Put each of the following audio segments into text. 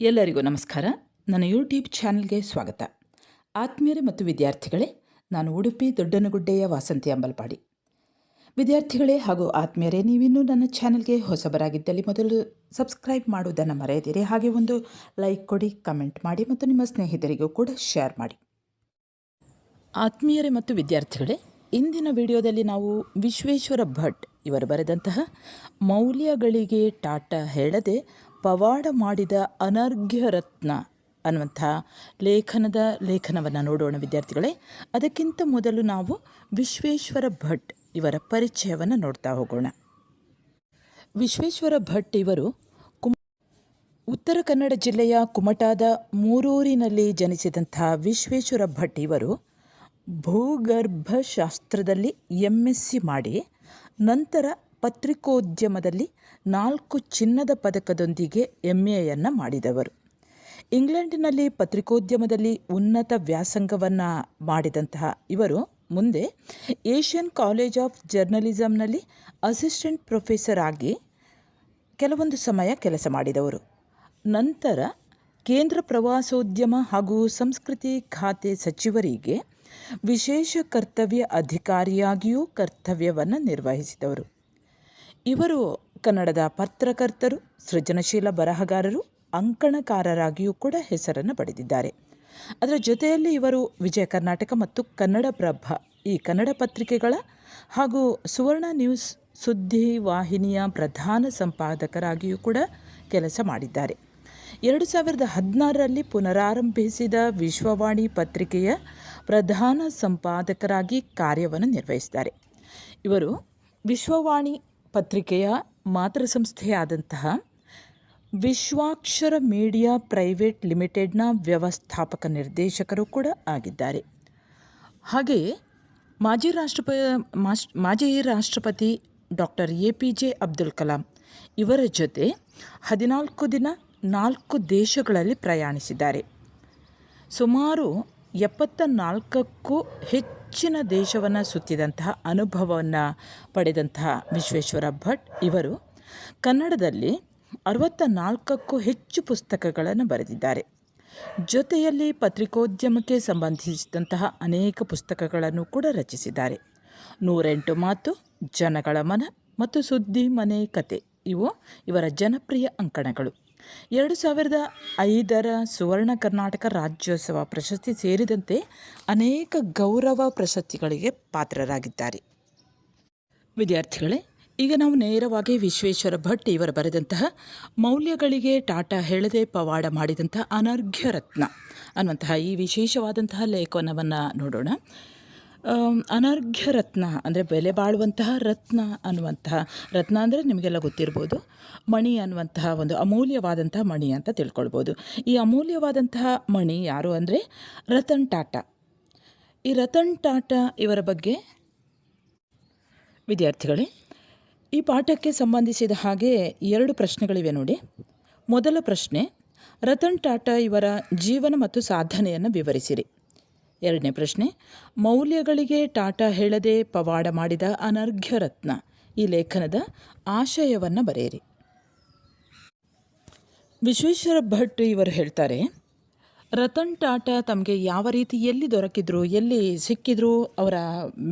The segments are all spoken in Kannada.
ಎಲ್ಲರಿಗೂ ನಮಸ್ಕಾರ. ನನ್ನ ಯೂಟ್ಯೂಬ್ ಚಾನಲ್ಗೆ ಸ್ವಾಗತ. ಆತ್ಮೀಯರೇ ಮತ್ತು ವಿದ್ಯಾರ್ಥಿಗಳೇ, ನಾನು ಉಡುಪಿ ದೊಡ್ಡನಗುಡ್ಡೆಯ ವಾಸಂತಿ ಅಂಬಲ್ಪಾಡಿ. ವಿದ್ಯಾರ್ಥಿಗಳೇ ಹಾಗೂ ಆತ್ಮೀಯರೇ, ನೀವಿನ್ನೂ ನನ್ನ ಚಾನಲ್ಗೆ ಹೊಸಬರಾಗಿದ್ದಲ್ಲಿ ಮೊದಲು ಸಬ್ಸ್ಕ್ರೈಬ್ ಮಾಡುವುದನ್ನು ಮರೆಯದಿರಿ. ಹಾಗೆ ಒಂದು ಲೈಕ್ ಕೊಡಿ, ಕಮೆಂಟ್ ಮಾಡಿ ಮತ್ತು ನಿಮ್ಮ ಸ್ನೇಹಿತರಿಗೂ ಕೂಡ ಶೇರ್ ಮಾಡಿ. ಆತ್ಮೀಯರೇ ಮತ್ತು ವಿದ್ಯಾರ್ಥಿಗಳೇ, ಇಂದಿನ ವಿಡಿಯೋದಲ್ಲಿ ನಾವು ವಿಶ್ವೇಶ್ವರ ಭಟ್ ಇವರು ಬರೆದಂತಹ ಮೌಲ್ಯಗಳಿಗೆ ಟಾಟ ಹೇಳದೆ ಪವಾಡ ಮಾಡಿದ ಅನರ್ಘ್ಯ ರತ್ನ ಅನ್ನುವಂಥ ಲೇಖನವನ್ನು ನೋಡೋಣ ವಿದ್ಯಾರ್ಥಿಗಳೇ. ಅದಕ್ಕಿಂತ ಮೊದಲು ನಾವು ವಿಶ್ವೇಶ್ವರ ಭಟ್ ಇವರ ಪರಿಚಯವನ್ನು ನೋಡ್ತಾ ಹೋಗೋಣ. ವಿಶ್ವೇಶ್ವರ ಭಟ್ ಇವರು ಉತ್ತರ ಕನ್ನಡ ಜಿಲ್ಲೆಯ ಕುಮಟಾದ ಮೂರೂರಿನಲ್ಲಿ ಜನಿಸಿದಂಥ ವಿಶ್ವೇಶ್ವರ ಭಟ್ ಇವರು ಭೂಗರ್ಭಶಾಸ್ತ್ರದಲ್ಲಿ MSc ಮಾಡಿ ನಂತರ ಪತ್ರಿಕೋದ್ಯಮದಲ್ಲಿ 4 ಚಿನ್ನದ ಪದಕದೊಂದಿಗೆ MAಯನ್ನು ಮಾಡಿದವರು. ಇಂಗ್ಲೆಂಡಿನಲ್ಲಿ ಪತ್ರಿಕೋದ್ಯಮದಲ್ಲಿ ಉನ್ನತ ವ್ಯಾಸಂಗವನ್ನು ಮಾಡಿದಂತಹ ಇವರು ಮುಂದೆ ಏಷ್ಯನ್ ಕಾಲೇಜ್ ಆಫ್ ಜರ್ನಲಿಸಮ್ನಲ್ಲಿ ಅಸಿಸ್ಟೆಂಟ್ ಪ್ರೊಫೆಸರ್ ಆಗಿ ಕೆಲವೊಂದು ಸಮಯ ಕೆಲಸ ಮಾಡಿದವರು. ನಂತರ ಕೇಂದ್ರ ಪ್ರವಾಸೋದ್ಯಮ ಹಾಗೂ ಸಂಸ್ಕೃತಿ ಖಾತೆ ಸಚಿವರಿಗೆ ವಿಶೇಷ ಕರ್ತವ್ಯ ಅಧಿಕಾರಿಯಾಗಿಯೂ ಕರ್ತವ್ಯವನ್ನು ನಿರ್ವಹಿಸಿದವರು. ಇವರು ಕನ್ನಡದ ಪತ್ರಕರ್ತರು, ಸೃಜನಶೀಲ ಬರಹಗಾರರು, ಅಂಕಣಕಾರರಾಗಿಯೂ ಕೂಡ ಹೆಸರನ್ನು ಪಡೆದಿದ್ದಾರೆ. ಅದರ ಜೊತೆಯಲ್ಲಿ ಇವರು ವಿಜಯ ಕರ್ನಾಟಕ ಮತ್ತು ಕನ್ನಡಪ್ರಭ ಈ ಕನ್ನಡ ಪತ್ರಿಕೆಗಳ ಹಾಗೂ ಸುವರ್ಣ ನ್ಯೂಸ್ ಸುದ್ದಿ ವಾಹಿನಿಯ ಪ್ರಧಾನ ಸಂಪಾದಕರಾಗಿಯೂ ಕೂಡ ಕೆಲಸ ಮಾಡಿದ್ದಾರೆ. 2016ರಲ್ಲಿ ಪುನರಾರಂಭಿಸಿದ ವಿಶ್ವವಾಣಿ ಪತ್ರಿಕೆಯ ಪ್ರಧಾನ ಸಂಪಾದಕರಾಗಿ ಕಾರ್ಯವನ್ನು ನಿರ್ವಹಿಸಿದ್ದಾರೆ. ಇವರು ವಿಶ್ವವಾಣಿ ಪತ್ರಿಕೆಯ ಮಾತೃ ಸಂಸ್ಥೆಯಾದಂತಹ ವಿಶ್ವಾಕ್ಷರ ಮೀಡಿಯಾ ಪ್ರೈವೇಟ್ ಲಿಮಿಟೆಡ್ನ ವ್ಯವಸ್ಥಾಪಕ ನಿರ್ದೇಶಕರು ಕೂಡ ಆಗಿದ್ದಾರೆ. ಹಾಗೆಯೇ ಮಾಜಿ ರಾಷ್ಟ್ರಪತಿ ಡಾಕ್ಟರ್ APJ ಅಬ್ದುಲ್ ಕಲಾಂ ಇವರ ಜೊತೆ 14 ದಿನ 4 ದೇಶಗಳಲ್ಲಿ ಪ್ರಯಾಣಿಸಿದ್ದಾರೆ. ಸುಮಾರು 74ಕ್ಕೂ ಹೆಚ್ಚಿನ ದೇಶವನ್ನು ಸುತ್ತಿದಂತಹ ಅನುಭವವನ್ನು ಪಡೆದಂತಹ ವಿಶ್ವೇಶ್ವರ ಭಟ್ ಇವರು ಕನ್ನಡದಲ್ಲಿ 64ಕ್ಕೂ ಹೆಚ್ಚು ಪುಸ್ತಕಗಳನ್ನು ಬರೆದಿದ್ದಾರೆ. ಜೊತೆಯಲ್ಲಿ ಪತ್ರಿಕೋದ್ಯಮಕ್ಕೆ ಸಂಬಂಧಿಸಿದಂತಹ ಅನೇಕ ಪುಸ್ತಕಗಳನ್ನು ಕೂಡ ರಚಿಸಿದ್ದಾರೆ. 108 ಮಾತು, ಜನಗಳ ಮನ ಮತ್ತು ಸುದ್ದಿ ಮನೆ ಕತೆ ಇವು ಇವರ ಜನಪ್ರಿಯ ಅಂಕಣಗಳು. 2005ರ ಸುವರ್ಣ ಕರ್ನಾಟಕ ರಾಜ್ಯೋತ್ಸವ ಪ್ರಶಸ್ತಿ ಸೇರಿದಂತೆ ಅನೇಕ ಗೌರವ ಪ್ರಶಸ್ತಿಗಳಿಗೆ ಪಾತ್ರರಾಗಿದ್ದಾರೆ. ವಿದ್ಯಾರ್ಥಿಗಳೇ, ಈಗ ನಾವು ನೇರವಾಗಿ ವಿಶ್ವೇಶ್ವರ ಭಟ್ ಇವರು ಬರೆದಂತಹ ಮೌಲ್ಯಗಳಿಗೆ ಟಾಟ ಹೇಳದೆ ಪವಾಡ ಮಾಡಿದಂತಹ ಅನರ್ಘ್ಯ ರತ್ನ ಅನ್ನುವಂತಹ ಈ ವಿಶೇಷವಾದಂತಹ ಲೇಖನವನ್ನು ನೋಡೋಣ. ಅನರ್ಘ್ಯ ರತ್ನ ಅಂದರೆ ಬೆಲೆ ಬಾಳುವಂತಹ ರತ್ನ ಅನ್ನುವಂತಹ ರತ್ನ ಅಂದರೆ ನಿಮಗೆಲ್ಲ ಗೊತ್ತಿರ್ಬೋದು, ಮಣಿ ಅನ್ನುವಂತಹ ಒಂದು ಅಮೂಲ್ಯವಾದಂತಹ ಮಣಿ ಅಂತ ತಿಳ್ಕೊಳ್ಬೋದು. ಈ ಅಮೂಲ್ಯವಾದಂತಹ ಮಣಿ ಯಾರು ಅಂದರೆ ರತನ್ ಟಾಟಾ. ಈ ರತನ್ ಟಾಟಾ ಇವರ ಬಗ್ಗೆ ವಿದ್ಯಾರ್ಥಿಗಳೇ, ಈ ಪಾಠಕ್ಕೆ ಸಂಬಂಧಿಸಿದ ಹಾಗೆ 2 ಪ್ರಶ್ನೆಗಳಿವೆ ನೋಡಿ. ಮೊದಲ ಪ್ರಶ್ನೆ, ರತನ್ ಟಾಟಾ ಇವರ ಜೀವನ ಮತ್ತು ಸಾಧನೆಯನ್ನು ವಿವರಿಸಿರಿ. 2ನೇ ಪ್ರಶ್ನೆ, ಮೌಲ್ಯಗಳಿಗೆ ಟಾಟಾ ಹೇಳದೆ ಪವಾಡ ಮಾಡಿದ ಅನರ್ಘ್ಯ ರತ್ನ ಈ ಲೇಖನದ ಆಶಯವನ್ನು ಬರೆಯಿರಿ. ವಿಶ್ವೇಶ್ವರ ಭಟ್ ಇವರು ಹೇಳ್ತಾರೆ, ರತನ್ ಟಾಟಾ ತಮಗೆ ಯಾವ ರೀತಿ ಎಲ್ಲಿ ದೊರಕಿದ್ರು, ಎಲ್ಲಿ ಸಿಕ್ಕಿದ್ರು, ಅವರ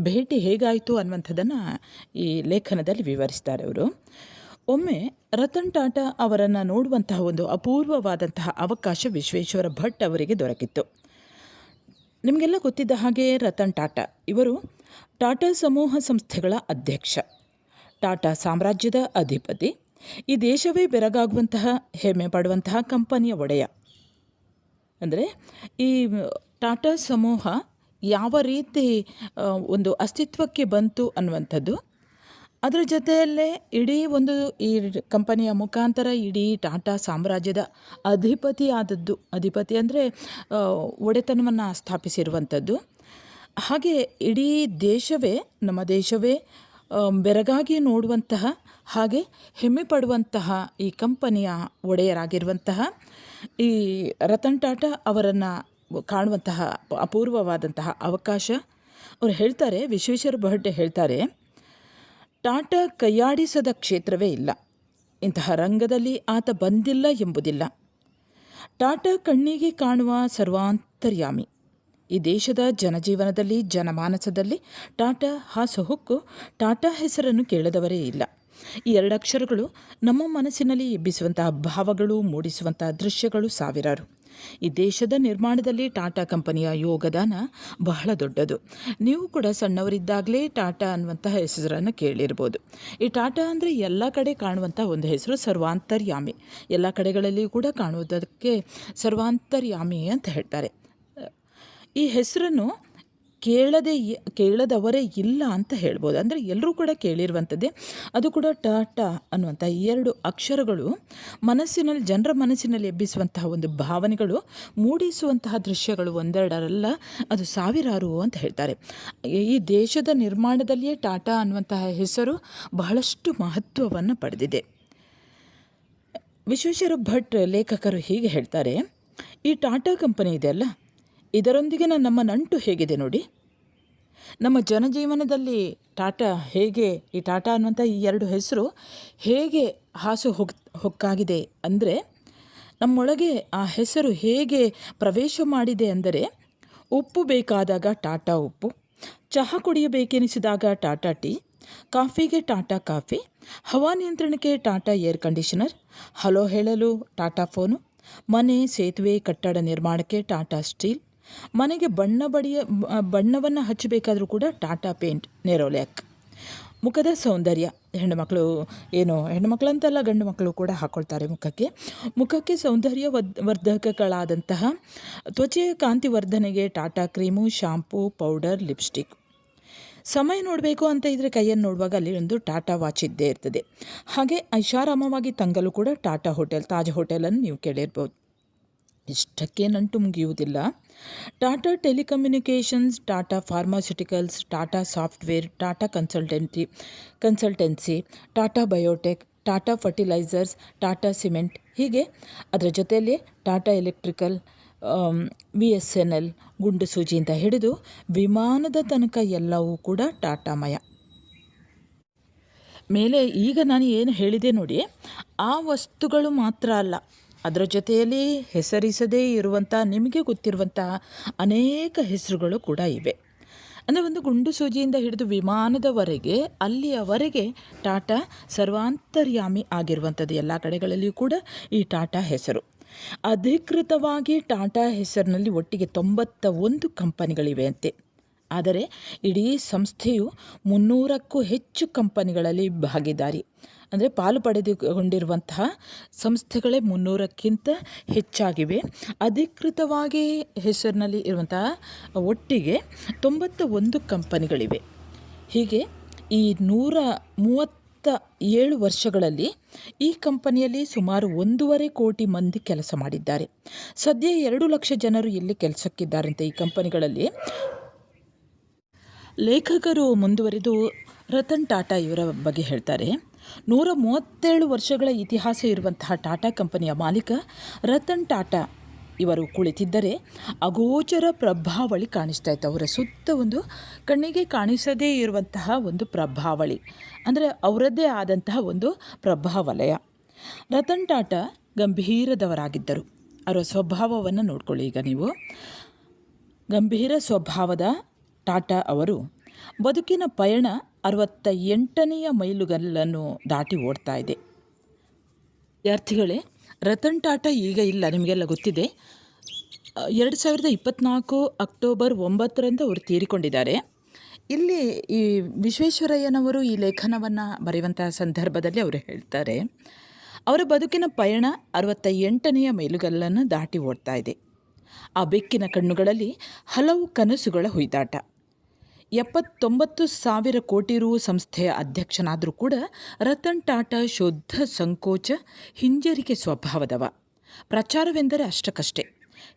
ಭೇಟಿ ಹೇಗಾಯಿತು ಅನ್ನುವಂಥದ್ದನ್ನು ಈ ಲೇಖನದಲ್ಲಿ ವಿವರಿಸ್ತಾರೆ ಅವರು. ಒಮ್ಮೆ ರತನ್ ಟಾಟಾ ಅವರನ್ನು ನೋಡುವಂತಹ ಒಂದು ಅಪೂರ್ವವಾದಂತಹ ಅವಕಾಶ ವಿಶ್ವೇಶ್ವರ ಭಟ್ ಅವರಿಗೆ ದೊರಕಿತ್ತು. ನಿಮಗೆಲ್ಲ ಗೊತ್ತಿದ್ದ ಹಾಗೆ ರತನ್ ಟಾಟಾ ಇವರು ಟಾಟಾ ಸಮೂಹ ಸಂಸ್ಥೆಗಳ ಅಧ್ಯಕ್ಷ, ಟಾಟಾ ಸಾಮ್ರಾಜ್ಯದ ಅಧಿಪತಿ, ಈ ದೇಶವೇ ಬೆರಗಾಗುವಂತಹ ಹೆಮ್ಮೆ ಪಡುವಂತಹ ಕಂಪನಿಯ ಒಡೆಯ. ಅಂದರೆ ಈ ಟಾಟಾ ಸಮೂಹ ಯಾವ ರೀತಿ ಒಂದು ಅಸ್ತಿತ್ವಕ್ಕೆ ಬಂತು ಅನ್ನುವಂಥದ್ದು, ಅದರ ಜೊತೆಯಲ್ಲೇ ಇಡೀ ಒಂದು ಈ ಕಂಪನಿಯ ಮುಖಾಂತರ ಇಡೀ ಟಾಟಾ ಸಾಮ್ರಾಜ್ಯದ ಅಧಿಪತಿ ಅಂದರೆ ಒಡೆತನವನ್ನು ಸ್ಥಾಪಿಸಿರುವಂಥದ್ದು. ಹಾಗೆ ಇಡೀ ದೇಶವೇ, ನಮ್ಮ ದೇಶವೇ ಬೆರಗಾಗಿ ನೋಡುವಂತಹ ಹಾಗೆ ಹೆಮ್ಮೆ ಪಡುವಂತಹ ಈ ಕಂಪನಿಯ ಒಡೆಯರಾಗಿರುವಂತಹ ಈ ರತನ್ ಟಾಟಾ ಅವರನ್ನು ಕಾಣುವಂತಹ ಅಪೂರ್ವವಾದಂತಹ ಅವಕಾಶ ಅವರು ಹೇಳ್ತಾರೆ. ವಿಶ್ವೇಶ್ವರ ಭಟ್ ಹೇಳ್ತಾರೆ, ಟಾಟಾ ಕೈಯಾಡಿಸದ ಕ್ಷೇತ್ರವೇ ಇಲ್ಲ. ಇಂತಹ ರಂಗದಲ್ಲಿ ಆತ ಬಂದಿಲ್ಲ ಎಂಬುದಿಲ್ಲ. ಟಾಟಾ ಕಣ್ಣಿಗೆ ಕಾಣುವ ಸರ್ವಾಂತರ್ಯಾಮಿ. ಈ ದೇಶದ ಜನಜೀವನದಲ್ಲಿ, ಜನಮಾನಸದಲ್ಲಿ ಟಾಟಾ ಹಾಸುಹೊಕ್ಕು. ಟಾಟಾ ಹೆಸರನ್ನು ಕೇಳದವರೇ ಇಲ್ಲ. ಈ ಎರಡಕ್ಷರಗಳು ನಮ್ಮ ಮನಸ್ಸಿನಲ್ಲಿ ಎಬ್ಬಿಸುವಂತಹ ಭಾವಗಳು, ಮೂಡಿಸುವಂತಹ ದೃಶ್ಯಗಳು ಸಾವಿರಾರು. ಈ ದೇಶದ ನಿರ್ಮಾಣದಲ್ಲಿ ಟಾಟಾ ಕಂಪನಿಯ ಯೋಗದಾನ ಬಹಳ ದೊಡ್ಡದು. ನೀವು ಕೂಡ ಸಣ್ಣವರಿದ್ದಾಗಲೇ ಟಾಟಾ ಅನ್ನುವಂತಹ ಹೆಸರನ್ನು ಕೇಳಿರ್ಬೋದು. ಈ ಟಾಟಾ ಅಂದರೆ ಎಲ್ಲ ಕಡೆ ಕಾಣುವಂಥ ಒಂದು ಹೆಸರು, ಸರ್ವಾಂತರ್ಯಾಮಿ. ಎಲ್ಲ ಕಡೆಗಳಲ್ಲಿಯೂ ಕೂಡ ಕಾಣುವುದಕ್ಕೆ ಸರ್ವಾಂತರ್ಯಾಮಿ ಅಂತ ಹೇಳ್ತಾರೆ. ಈ ಹೆಸರನ್ನು ಕೇಳದವರೇ ಇಲ್ಲ ಅಂತ ಹೇಳ್ಬೋದು. ಅಂದರೆ ಎಲ್ಲರೂ ಕೂಡ ಕೇಳಿರುವಂಥದ್ದೇ. ಅದು ಕೂಡ ಟಾಟಾ ಅನ್ನುವಂಥ ಎರಡು ಅಕ್ಷರಗಳು ಜನರ ಮನಸ್ಸಿನಲ್ಲಿ ಎಬ್ಬಿಸುವಂತಹ ಒಂದು ಭಾವನೆಗಳು, ಮೂಡಿಸುವಂತಹ ದೃಶ್ಯಗಳು ಒಂದೆರಡರಲ್ಲ, ಅದು ಸಾವಿರಾರು ಅಂತ ಹೇಳ್ತಾರೆ. ಈ ದೇಶದ ನಿರ್ಮಾಣದಲ್ಲಿಯೇ ಟಾಟಾ ಅನ್ನುವಂತಹ ಹೆಸರು ಬಹಳಷ್ಟು ಮಹತ್ವವನ್ನು ಪಡೆದಿದೆ. ವಿಶ್ವೇಶ್ವರ ಭಟ್ ಲೇಖಕರು ಹೀಗೆ ಹೇಳ್ತಾರೆ, ಈ ಟಾಟಾ ಕಂಪನಿ ಇದೆಯಲ್ಲ, ಇದರೊಂದಿಗಿನ ನಮ್ಮ ನಂಟು ಹೇಗಿದೆ ನೋಡಿ. ನಮ್ಮ ಜನಜೀವನದಲ್ಲಿ ಟಾಟಾ ಹೇಗೆ, ಈ ಟಾಟಾ ಅನ್ನುವಂಥ ಈ ಎರಡು ಹೆಸರು ಹೇಗೆ ಹೊಕ್ಕಾಗಿದೆ ಅಂದರೆ, ನಮ್ಮೊಳಗೆ ಆ ಹೆಸರು ಹೇಗೆ ಪ್ರವೇಶ ಮಾಡಿದೆ ಅಂದರೆ, ಉಪ್ಪು ಬೇಕಾದಾಗ ಟಾಟಾ ಉಪ್ಪು, ಚಹಾ ಕುಡಿಯಬೇಕೆನಿಸಿದಾಗ ಟಾಟಾ ಟೀ, ಕಾಫಿಗೆ ಟಾಟಾ ಕಾಫಿ, ಹವಾನಿಯಂತ್ರಣಕ್ಕೆ ಟಾಟಾ ಏರ್ ಕಂಡೀಷನರ್, ಹಲೋ ಹೇಳಲು ಟಾಟಾ ಫೋನು, ಮನೆ, ಸೇತುವೆ, ಕಟ್ಟಡ ನಿರ್ಮಾಣಕ್ಕೆ ಟಾಟಾ ಸ್ಟೀಲ್, ಮನೆಗೆ ಬಣ್ಣವನ್ನು ಹಚ್ಚಬೇಕಾದ್ರೂ ಕೂಡ ಟಾಟಾ ಪೇಂಟ್, ನೆರೋಲ್ಯಾಕ್. ಮುಖದ ಸೌಂದರ್ಯ, ಹೆಣ್ಣುಮಕ್ಕಳಂತಲ್ಲ, ಗಂಡು ಮಕ್ಕಳು ಕೂಡ ಹಾಕ್ಕೊಳ್ತಾರೆ ಮುಖಕ್ಕೆ ಸೌಂದರ್ಯ ವರ್ಧಕಗಳಾದಂತಹ ತ್ವಚೆಯ ಕಾಂತಿವರ್ಧನೆಗೆ Tata cream, shampoo, powder, lipstick. ಸಮಯ ನೋಡಬೇಕು ಅಂತ ಇದ್ದರೆ ಕೈಯನ್ನು ನೋಡುವಾಗ ಅಲ್ಲಿ ಒಂದು ಟಾಟಾ ವಾಚ್ ಇದ್ದೇ ಇರ್ತದೆ. ಹಾಗೆ ಐಷಾರಾಮವಾಗಿ ತಂಗಲು ಕೂಡ ಟಾಟಾ ಹೋಟೆಲ್, ತಾಜ್ ಹೋಟೆಲನ್ನು ನೀವು ಕೇಳಿರ್ಬೋದು. ಇಷ್ಟಕ್ಕೆ ನಂಟು ಮುಗಿಯುವುದಿಲ್ಲ. Tata telecommunications, Tata pharmaceuticals, Tata software, Tata consultancy, Tata biotech, Tata fertilisers, Tata cement, ಹೀಗೆ ಅದರ ಜೊತೆಯಲ್ಲಿ ಟಾಟಾ ಎಲೆಕ್ಟ್ರಿಕಲ್, VSNL, ಗುಂಡು ಸೂಜಿಯಿಂದ ಹಿಡಿದು ವಿಮಾನದ ತನಕ ಎಲ್ಲವೂ ಕೂಡ ಟಾಟಾಮಯ. ಮೇಲೆ ಈಗ ನಾನು ಏನು ಹೇಳಿದೆ ನೋಡಿ, ಆ ವಸ್ತುಗಳು ಮಾತ್ರ ಅಲ್ಲ, ಅದರ ಜೊತೆಯಲ್ಲಿ ಹೆಸರಿಸದೇ ಇರುವಂಥ, ನಿಮಗೆ ಗೊತ್ತಿರುವಂತಹ ಅನೇಕ ಹೆಸರುಗಳು ಕೂಡ ಇವೆ. ಅಂದರೆ ಒಂದು ಗುಂಡು ಸೂಜಿಯಿಂದ ಹಿಡಿದು ವಿಮಾನದವರೆಗೆ, ಅಲ್ಲಿಯವರೆಗೆ ಟಾಟಾ ಸರ್ವಾಂತರ್ಯಾಮಿ ಆಗಿರುವಂಥದ್ದು. ಎಲ್ಲ ಕಡೆಗಳಲ್ಲಿಯೂ ಕೂಡ ಈ ಟಾಟಾ ಹೆಸರು. ಅಧಿಕೃತವಾಗಿ ಟಾಟಾ ಹೆಸರಿನಲ್ಲಿ ಒಟ್ಟಿಗೆ 91 ಕಂಪನಿಗಳಿವೆ ಅಂತೆ. ಆದರೆ ಇಡೀ ಸಂಸ್ಥೆಯು 300ಕ್ಕೂ ಹೆಚ್ಚು ಕಂಪನಿಗಳಲ್ಲಿ ಭಾಗಿದಾರಿ. ಅಂದರೆ ಪಾಲು ಪಡೆದುಕೊಂಡಿರುವಂತಹ ಸಂಸ್ಥೆಗಳೇ 300ಕ್ಕಿಂತ ಹೆಚ್ಚಾಗಿವೆ. ಅಧಿಕೃತವಾಗಿ ಹೆಸರಿನಲ್ಲಿ ಇರುವಂತಹ ಒಟ್ಟಿಗೆ 91 ಕಂಪನಿಗಳಿವೆ. ಹೀಗೆ ಈ 137 ವರ್ಷಗಳಲ್ಲಿ ಈ ಕಂಪನಿಯಲ್ಲಿ ಸುಮಾರು 1.5 ಕೋಟಿ ಮಂದಿ ಕೆಲಸ ಮಾಡಿದ್ದಾರೆ. ಸದ್ಯ 2 ಲಕ್ಷ ಜನರು ಇಲ್ಲಿ ಕೆಲಸಕ್ಕಿದ್ದಾರಂತೆ ಈ ಕಂಪನಿಗಳಲ್ಲಿ. ಲೇಖಕರು ಮುಂದುವರಿದು ರತನ್ ಟಾಟಾ ಇವರ ಬಗ್ಗೆ ಹೇಳ್ತಾರೆ. 137 ವರ್ಷಗಳ ಇತಿಹಾಸ ಇರುವಂತಹ ಟಾಟಾ ಕಂಪನಿಯ ಮಾಲೀಕ ರತನ್ ಟಾಟಾ ಇವರು ಕುಳಿತಿದ್ದರೆ ಅಗೋಚರ ಪ್ರಭಾವಳಿ ಕಾಣಿಸ್ತಾ ಇತ್ತು. ಅವರ ಸುತ್ತ ಒಂದು ಕಣ್ಣಿಗೆ ಕಾಣಿಸದೇ ಇರುವಂತಹ ಒಂದು ಪ್ರಭಾವಳಿ, ಅಂದರೆ ಅವರದ್ದೇ ಆದಂತಹ ಒಂದು ಪ್ರಭಾವಲಯ. ರತನ್ ಟಾಟಾ ಗಂಭೀರದವರಾಗಿದ್ದರು. ಅವರ ಸ್ವಭಾವವನ್ನು ನೋಡ್ಕೊಳ್ಳಿ. ಈಗ ನೀವು ಗಂಭೀರ ಸ್ವಭಾವದ ಟಾಟಾ ಅವರು ಬದುಕಿನ ಪಯಣ 68ನೇ ಮೈಲುಗಲ್ಲನ್ನು ದಾಟಿ ಓಡ್ತಾ ಇದೆ. ವಿದ್ಯಾರ್ಥಿಗಳೇ, ರತನ್ ಟಾಟಾ ಈಗ ಇಲ್ಲ, ನಿಮಗೆಲ್ಲ ಗೊತ್ತಿದೆ. 2024 ಅಕ್ಟೋಬರ್ 9 ಅವರು ತೀರಿಕೊಂಡಿದ್ದಾರೆ. ಇಲ್ಲಿ ಈ ವಿಶ್ವೇಶ್ವರಯ್ಯನವರು ಈ ಲೇಖನವನ್ನು ಬರೆಯುವಂತಹ ಸಂದರ್ಭದಲ್ಲಿ ಅವರು ಹೇಳ್ತಾರೆ, ಅವರ ಬದುಕಿನ ಪಯಣ 68ನೇ ಮೈಲುಗಲ್ಲನ್ನು ದಾಟಿ ಓಡ್ತಾ ಇದೆ. ಆ ಬೆಕ್ಕಿನ ಕಣ್ಣುಗಳಲ್ಲಿ ಹಲವು ಕನಸುಗಳ ಹುಯ್ದಾಟ. 79,000 ಕೋಟಿ ರು ಸಂಸ್ಥೆಯ ಅಧ್ಯಕ್ಷನಾದರೂ ಕೂಡ ರತನ್ ಟಾಟಾ ಶುದ್ಧ ಸಂಕೋಚ, ಹಿಂಜರಿಕೆ ಸ್ವಭಾವದವ. ಪ್ರಚಾರವೆಂದರೆ ಅಷ್ಟಕ್ಕಷ್ಟೇ.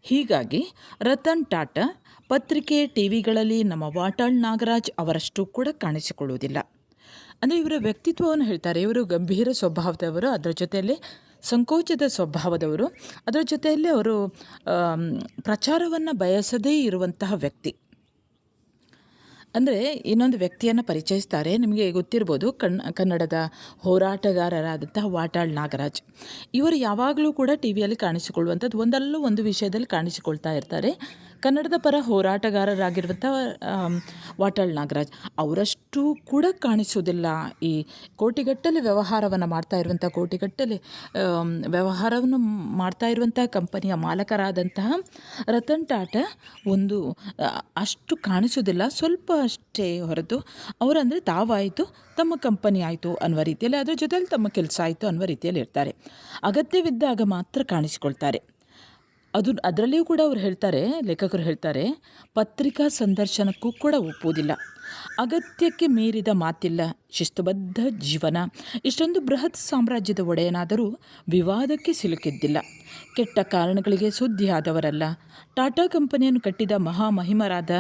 ಹೀಗಾಗಿ ರತನ್ ಟಾಟಾ ಪತ್ರಿಕೆ, ಟಿವಿಗಳಲ್ಲಿ ನಮ್ಮ ವಾಟಾಳ್ ನಾಗರಾಜ್ ಅವರಷ್ಟು ಕೂಡ ಕಾಣಿಸಿಕೊಳ್ಳುವುದಿಲ್ಲ. ಅಂದರೆ ಇವರ ವ್ಯಕ್ತಿತ್ವವನ್ನು ಹೇಳ್ತಾರೆ. ಇವರು ಗಂಭೀರ ಸ್ವಭಾವದವರು, ಅದರ ಜೊತೆಯಲ್ಲಿ ಸಂಕೋಚದ ಸ್ವಭಾವದವರು, ಅದರ ಜೊತೆಯಲ್ಲಿ ಅವರು ಪ್ರಚಾರವನ್ನು ಬಯಸದೇ ಇರುವಂತಹ ವ್ಯಕ್ತಿ. ಅಂದರೆ ಇನ್ನೊಂದು ವ್ಯಕ್ತಿಯನ್ನು ಪರಿಚಯಿಸ್ತಾರೆ. ನಿಮಗೆ ಗೊತ್ತಿರ್ಬೋದು, ಕನ್ನಡದ ಹೋರಾಟಗಾರರಾದಂತಹ ವಾಟಾಳ್ ನಾಗರಾಜ್. ಇವರು ಯಾವಾಗಲೂ ಕೂಡ ಟಿ ವಿಯಲ್ಲಿ ಕಾಣಿಸಿಕೊಳ್ಳುವಂಥದ್ದು, ಒಂದಲ್ಲೂ ಒಂದು ವಿಷಯದಲ್ಲಿ ಕಾಣಿಸಿಕೊಳ್ತಾ ಇರ್ತಾರೆ. ಕನ್ನಡದ ಪರ ಹೋರಾಟಗಾರರಾಗಿರುವಂಥ ವಾಟಾಳ್ ನಾಗರಾಜ್ ಅವರಷ್ಟು ಕೂಡ ಕಾಣಿಸೋದಿಲ್ಲ. ಈ ಕೋಟಿಗಟ್ಟಲೆ ವ್ಯವಹಾರವನ್ನು ಮಾಡ್ತಾ ಇರುವಂಥ ವ್ಯವಹಾರವನ್ನು ಮಾಡ್ತಾ ಇರುವಂಥ ಕಂಪನಿಯ ಮಾಲಕರಾದಂತಹ ರತನ್ ಟಾಟಾ ಒಂದು ಅಷ್ಟು ಕಾಣಿಸೋದಿಲ್ಲ, ಸ್ವಲ್ಪ ಅಷ್ಟೇ ಹೊರತು ಅವರಂದರೆ ತಾವಾಯಿತು, ತಮ್ಮ ಕಂಪನಿ ಆಯಿತು ಅನ್ನುವ ರೀತಿಯಲ್ಲಿ, ಅದರ ಜೊತೆಯಲ್ಲಿ ತಮ್ಮ ಕೆಲಸ ಆಯಿತು ಅನ್ನುವ ರೀತಿಯಲ್ಲಿ ಇರ್ತಾರೆ. ಅಗತ್ಯವಿದ್ದಾಗ ಮಾತ್ರ ಕಾಣಿಸಿಕೊಳ್ತಾರೆ. ಅದರಲ್ಲಿಯೂ ಕೂಡ ಅವರು ಹೇಳ್ತಾರೆ, ಲೇಖಕರು ಹೇಳ್ತಾರೆ, ಪತ್ರಿಕಾ ಸಂದರ್ಶನಕ್ಕೂ ಕೂಡ ಒಪ್ಪುವುದಿಲ್ಲ, ಅಗತ್ಯಕ್ಕೆ ಮೀರಿದ ಮಾತಿಲ್ಲ, ಶಿಸ್ತುಬದ್ಧ ಜೀವನ. ಇಷ್ಟೊಂದು ಬೃಹತ್ ಸಾಮ್ರಾಜ್ಯದ ಒಡೆಯನಾದರೂ ವಿವಾದಕ್ಕೆ ಸಿಲುಕಿದ್ದಿಲ್ಲ, ಕೆಟ್ಟ ಕಾರಣಗಳಿಗೆ ಸುದ್ದಿಯಾದವರಲ್ಲ. ಟಾಟಾ ಕಂಪನಿಯನ್ನು ಕಟ್ಟಿದ ಮಹಾಮಹಿಮರಾದ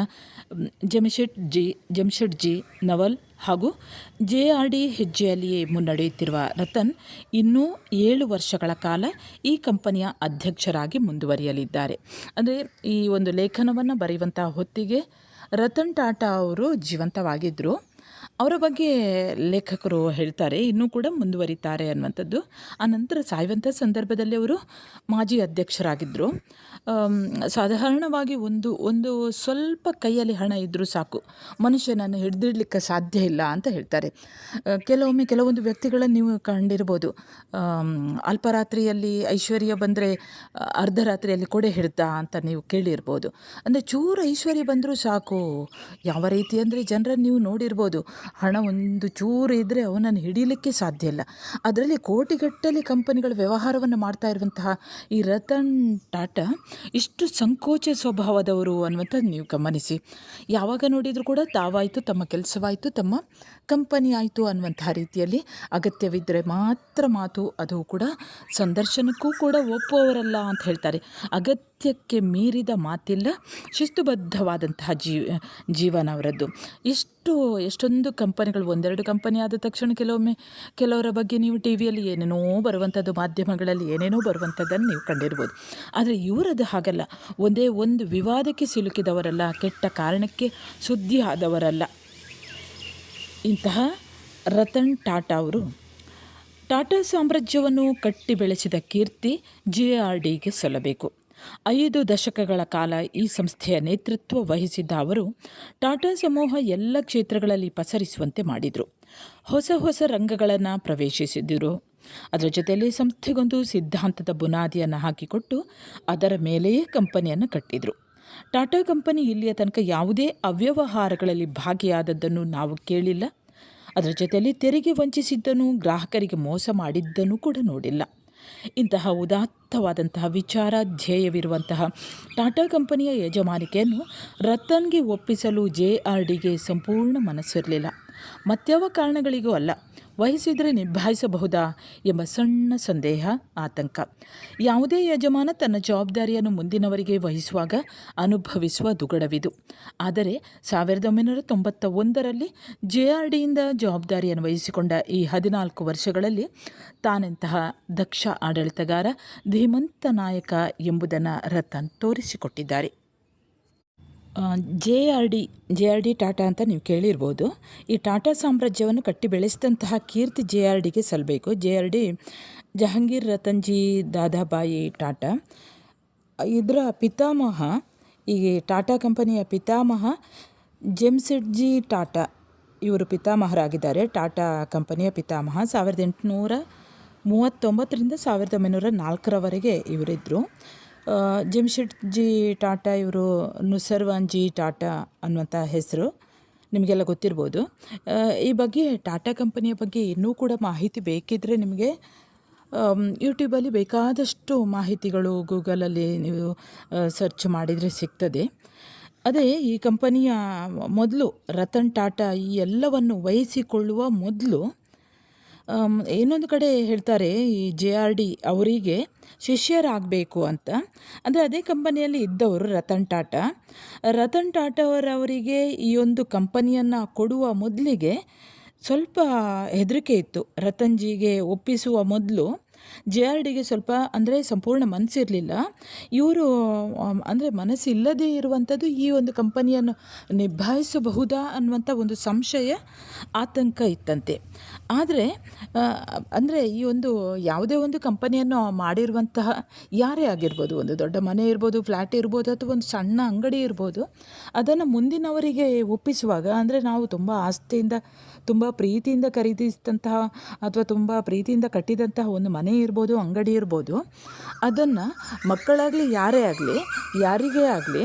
ಜಮ್ಶೆಡ್ಜಿ ನವಲ್ ಹಾಗೂ JRD ಹೆಜ್ಜೆಯಲ್ಲಿಯೇ ಮುನ್ನಡೆಯುತ್ತಿರುವ ರತನ್ ಇನ್ನೂ 7 ವರ್ಷಗಳ ಕಾಲ ಈ ಕಂಪನಿಯ ಅಧ್ಯಕ್ಷರಾಗಿ ಮುಂದುವರಿಯಲಿದ್ದಾರೆ. ಅಂದರೆ ಈ ಒಂದು ಲೇಖನವನ್ನು ಬರೆಯುವಂಥ ಹೊತ್ತಿಗೆ ರತನ್ ಟಾಟಾ ಅವರು ಜೀವಂತವಾಗಿದ್ದರು. ಅವರ ಬಗ್ಗೆ ಲೇಖಕರು ಹೇಳ್ತಾರೆ, ಇನ್ನೂ ಕೂಡ ಮುಂದುವರಿತಾರೆ ಅನ್ನುವಂಥದ್ದು. ಆನಂತರ ಸಾಯುವಂಥ ಸಂದರ್ಭದಲ್ಲಿ ಅವರು ಮಾಜಿ ಅಧ್ಯಕ್ಷರಾಗಿದ್ದರು. ಸಾಧಾರಣವಾಗಿ ಒಂದು ಸ್ವಲ್ಪ ಕೈಯಲ್ಲಿ ಹಣ ಇದ್ದರೂ ಸಾಕು, ಮನುಷ್ಯನನ್ನು ಹಿಡಿದಿಡ್ಲಿಕ್ಕೆ ಸಾಧ್ಯ ಇಲ್ಲ ಅಂತ ಹೇಳ್ತಾರೆ. ಕೆಲವೊಂದು ವ್ಯಕ್ತಿಗಳನ್ನು ನೀವು ಕಂಡಿರ್ಬೋದು, ಅಲ್ಪರಾತ್ರಿಯಲ್ಲಿ ಐಶ್ವರ್ಯ ಬಂದರೆ ಅರ್ಧರಾತ್ರಿಯಲ್ಲಿ ಕೊಡೆ ಹಿಡ್ದ ಅಂತ ನೀವು ಕೇಳಿರ್ಬೋದು. ಅಂದರೆ ಚೂರು ಐಶ್ವರ್ಯ ಬಂದರೂ ಸಾಕು, ಯಾವ ರೀತಿ ಅಂದರೆ ಜನರನ್ನು ನೀವು ನೋಡಿರ್ಬೋದು, ಹಣ ಒಂದು ಚೂರು ಇದ್ದರೆ ಅವನನ್ನು ಹಿಡೀಲಿಕ್ಕೆ ಸಾಧ್ಯ ಇಲ್ಲ. ಅದರಲ್ಲಿ ಕೋಟಿಗಟ್ಟಲೆ ಕಂಪನಿಗಳ ವ್ಯವಹಾರವನ್ನು ಮಾಡ್ತಾ ಇರುವಂತಹ ಈ ರತನ್ ಟಾಟಾ ಇಷ್ಟು ಸಂಕೋಚ ಸ್ವಭಾವದವರು ಅನ್ನುವಂಥದ್ದು ನೀವು ಗಮನಿಸಿ. ಯಾವಾಗ ನೋಡಿದರೂ ಕೂಡ ತಾವಾಯಿತು, ತಮ್ಮ ಕೆಲಸವಾಯಿತು, ತಮ್ಮ ಕಂಪನಿ ಆಯಿತು ಅನ್ನುವಂತಹ ರೀತಿಯಲ್ಲಿ, ಅಗತ್ಯವಿದ್ದರೆ ಮಾತ್ರ ಮಾತು, ಅದು ಕೂಡ ಸಂದರ್ಶನಕ್ಕೂ ಕೂಡ ಒಪ್ಪುವವರಲ್ಲ ಅಂತ ಹೇಳ್ತಾರೆ. ಅಗತ್ಯಕ್ಕೆ ಮೀರಿದ ಮಾತಿಲ್ಲ, ಶಿಸ್ತುಬದ್ಧವಾದಂತಹ ಜೀವನ ಅವರದ್ದು. ಎಷ್ಟೊಂದು ಕಂಪನಿಗಳು, ಒಂದೆರಡು ಕಂಪನಿ ಆದ ತಕ್ಷಣ ಕೆಲವರ ಬಗ್ಗೆ ನೀವು ಟಿ ವಿಯಲ್ಲಿ ಏನೇನೋ ಬರುವಂಥದ್ದು, ಮಾಧ್ಯಮಗಳಲ್ಲಿ ಏನೇನೋ ಬರುವಂಥದ್ದನ್ನು ನೀವು ಕಂಡಿರ್ಬೋದು. ಆದರೆ ಇವರದ್ದು ಹಾಗಲ್ಲ, ಒಂದೇ ಒಂದು ವಿವಾದಕ್ಕೆ ಸಿಲುಕಿದವರಲ್ಲ, ಕೆಟ್ಟ ಕಾರಣಕ್ಕೆ ಸುದ್ದಿ ಆದವರಲ್ಲ. ಇಂತಹ ರತನ್ ಟಾಟಾ ಅವರು ಟಾಟಾ ಸಾಮ್ರಾಜ್ಯವನ್ನು ಕಟ್ಟಿ ಬೆಳೆಸಿದ ಕೀರ್ತಿ JRDಗೆ ಸಲ್ಲಬೇಕು. 5 ದಶಕಗಳ ಕಾಲ ಈ ಸಂಸ್ಥೆಯ ನೇತೃತ್ವ ವಹಿಸಿದ್ದ ಅವರು ಟಾಟಾ ಸಮೂಹ ಎಲ್ಲ ಕ್ಷೇತ್ರಗಳಲ್ಲಿ ಪಸರಿಸುವಂತೆ ಮಾಡಿದರು. ಹೊಸ ರಂಗಗಳನ್ನು ಪ್ರವೇಶಿಸಿದರು. ಅದರ ಜೊತೆಯಲ್ಲಿ ಸಂಸ್ಥೆಗೊಂದು ಸಿದ್ಧಾಂತದ ಬುನಾದಿಯನ್ನು ಹಾಕಿಕೊಟ್ಟು ಅದರ ಮೇಲೆಯೇ ಕಂಪನಿಯನ್ನು ಕಟ್ಟಿದರು. ಟಾಟಾ ಕಂಪನಿ ಇಲ್ಲಿಯ ತನಕ ಯಾವುದೇ ಅವ್ಯವಹಾರಗಳಲ್ಲಿ ಭಾಗಿಯಾದದ್ದನ್ನು ನಾವು ಕೇಳಿಲ್ಲ. ಅದರ ಜೊತೆಯಲ್ಲಿ ತೆರಿಗೆ ವಂಚಿಸಿದ್ದನ್ನು, ಗ್ರಾಹಕರಿಗೆ ಮೋಸ ಮಾಡಿದ್ದನ್ನು ಕೂಡ ನೋಡಿಲ್ಲ. ಇಂತಹ ಉದಾತ್ತವಾದಂತಹ ವಿಚಾರ ಧ್ಯೇಯವಿರುವಂತಹ ಟಾಟಾ ಕಂಪನಿಯ ಯಜಮಾನಿಕೆಯನ್ನು ರತನ್ಗೆ ಒಪ್ಪಿಸಲು JRDಗೆ ಸಂಪೂರ್ಣ ಮನಸ್ಸಿರಲಿಲ್ಲ. ಮತ್ಯಾವ ಕಾರಣಗಳಿಗೂ ಅಲ್ಲ, ವಹಿಸಿದರೆ ನಿಭಾಯಿಸಬಹುದಾ ಎಂಬ ಸಣ್ಣ ಸಂದೇಹ, ಆತಂಕ. ಯಾವುದೇ ಯಜಮಾನ ತನ್ನ ಜವಾಬ್ದಾರಿಯನ್ನು ಮುಂದಿನವರಿಗೆ ವಹಿಸುವಾಗ ಅನುಭವಿಸುವ ದುಗಡವಿದು. ಆದರೆ 1991ರಲ್ಲಿ JRDಯಿಂದ ಜವಾಬ್ದಾರಿಯನ್ನು ವಹಿಸಿಕೊಂಡ ಈ 14 ವರ್ಷಗಳಲ್ಲಿ ತಾನೆಂತಹ ದಕ್ಷ ಆಡಳಿತಗಾರ, ಧೀಮಂತ ನಾಯಕ ಎಂಬುದನ್ನು ರತನ್ ತೋರಿಸಿಕೊಟ್ಟಿದ್ದಾರೆ. JRD ಟಾಟಾ ಅಂತ ನೀವು ಕೇಳಿರ್ಬೋದು. ಈ ಟಾಟಾ ಸಾಮ್ರಾಜ್ಯವನ್ನು ಕಟ್ಟಿ ಬೆಳೆಸಿದಂತಹ ಕೀರ್ತಿ JRDಗೆ ಸಲ್ಲಬೇಕು. JRD ಜಹಾಂಗೀರ್ ರತನ್ಜಿ ದಾದಾಬಾಯಿ ಟಾಟಾ, ಇದರ ಪಿತಾಮಹ, ಈ ಟಾಟಾ ಕಂಪನಿಯ ಪಿತಾಮಹ ಜೆಮ್ಶೆಡ್ಜಿ ಟಾಟಾ, ಇವರು ಪಿತಾಮಹರಾಗಿದ್ದಾರೆ. ಟಾಟಾ ಕಂಪನಿಯ ಪಿತಾಮಹ 1839ರಿಂದ 1904ರವರೆಗೆ ಇವರಿದ್ದರು. ಜೆಮ್ಶೆಡ್ಜಿ ಟಾಟಾ ಇವರು ನುಸರ್ವಾನ್ಜಿ ಟಾಟಾ ಅನ್ನುವಂಥ ಹೆಸರು ನಿಮಗೆಲ್ಲ ಗೊತ್ತಿರ್ಬೋದು. ಈ ಬಗ್ಗೆ, ಟಾಟಾ ಕಂಪನಿಯ ಬಗ್ಗೆ ಇನ್ನೂ ಕೂಡ ಮಾಹಿತಿ ಬೇಕಿದ್ದರೆ ನಿಮಗೆ ಯೂಟ್ಯೂಬಲ್ಲಿ ಬೇಕಾದಷ್ಟು ಮಾಹಿತಿಗಳು, ಗೂಗಲಲ್ಲಿ ನೀವು ಸರ್ಚ್ ಮಾಡಿದರೆ ಸಿಗ್ತದೆ. ಅದೇ ಈ ಕಂಪನಿಯ ಮೊದಲು ರತನ್ ಟಾಟಾ ಈ ಎಲ್ಲವನ್ನು ವಹಿಸಿಕೊಳ್ಳುವ ಮೊದಲು ಇನ್ನೊಂದು ಕಡೆ ಹೇಳ್ತಾರೆ, ಈ JRD ಅವರಿಗೆ ಶಿಷ್ಯರಾಗಬೇಕು ಅಂತ. ಅಂದರೆ ಅದೇ ಕಂಪನಿಯಲ್ಲಿ ಇದ್ದವರು ರತನ್ ಟಾಟಾ ಅವರವರಿಗೆ ಈ ಒಂದು ಕಂಪನಿಯನ್ನು ಕೊಡುವ ಮೊದಲಿಗೆ ಸ್ವಲ್ಪ ಹೆದರಿಕೆ ಇತ್ತು. ರತನ್ಜಿಗೆ ಒಪ್ಪಿಸುವ ಮೊದಲು JRDಗೆ ಸ್ವಲ್ಪ ಅಂದರೆ ಸಂಪೂರ್ಣ ಮನಸ್ಸಿರಲಿಲ್ಲ. ಇವರು ಅಂದರೆ ಮನಸ್ಸಿಲ್ಲದೇ ಇರುವಂಥದ್ದು ಈ ಒಂದು ಕಂಪನಿಯನ್ನು ನಿಭಾಯಿಸಬಹುದಾ ಅನ್ನುವಂಥ ಒಂದು ಸಂಶಯ, ಆತಂಕ ಇತ್ತಂತೆ. ಆದರೆ ಅಂದರೆ ಈ ಒಂದು ಯಾವುದೇ ಒಂದು ಕಂಪನಿಯನ್ನು ಮಾಡಿರುವಂತಹ ಯಾರೇ ಆಗಿರ್ಬೋದು, ಒಂದು ದೊಡ್ಡ ಮನೆ ಇರ್ಬೋದು, ಫ್ಲ್ಯಾಟ್ ಇರ್ಬೋದು, ಅಥವಾ ಒಂದು ಸಣ್ಣ ಅಂಗಡಿ ಇರ್ಬೋದು, ಅದನ್ನು ಮುಂದಿನವರಿಗೆ ಒಪ್ಪಿಸುವಾಗ ಅಂದರೆ ನಾವು ತುಂಬ ಆಸ್ತಿಯಿಂದ, ತುಂಬ ಪ್ರೀತಿಯಿಂದ ಖರೀದಿಸಿದಂತಹ ಅಥವಾ ತುಂಬ ಪ್ರೀತಿಯಿಂದ ಕಟ್ಟಿದಂತಹ ಒಂದು ಮನೆ ಇರ್ಬೋದು, ಅಂಗಡಿ ಇರ್ಬೋದು, ಅದನ್ನು ಮಕ್ಕಳಾಗಲಿ ಯಾರೇ ಆಗಲಿ, ಯಾರಿಗೇ ಆಗಲಿ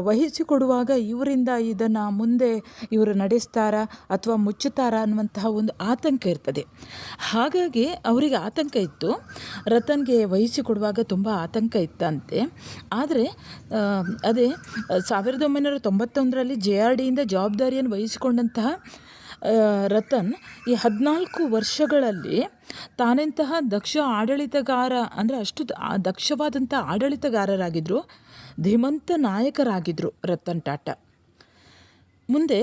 ವಹಿಸಿಕೊಡುವಾಗ ಇವರಿಂದ ಇದನ್ನು ಮುಂದೆ ಇವರು ನಡೆಸ್ತಾರಾ ಅಥವಾ ಮುಚ್ಚುತ್ತಾರಾ ಅನ್ನುವಂತಹ ಒಂದು ಆತಂಕ ಇರ್ತದೆ. ಹಾಗಾಗಿ ಅವರಿಗೆ ಆತಂಕ ಇತ್ತು. ರತನ್ಗೆ ವಹಿಸಿಕೊಡುವಾಗ ತುಂಬ ಆತಂಕ ಇತ್ತಂತೆ. ಆದರೆ ಅದೇ 1991ರಲ್ಲಿ JRDಯಿಂದ ಜವಾಬ್ದಾರಿಯನ್ನು ವಹಿಸಿಕೊಂಡಂತಹ ರತನ್ ಈ 14 ವರ್ಷಗಳಲ್ಲಿ ತಾನೆಂತಹ ದಕ್ಷ ಆಡಳಿತಗಾರ ಅಂದರೆ ಅಷ್ಟು ದಕ್ಷವಾದಂಥ ಆಡಳಿತಗಾರರಾಗಿದ್ದರು, ಧೀಮಂತ ನಾಯಕರಾಗಿದ್ದರು ರತನ್ ಟಾಟಾ. ಮುಂದೆ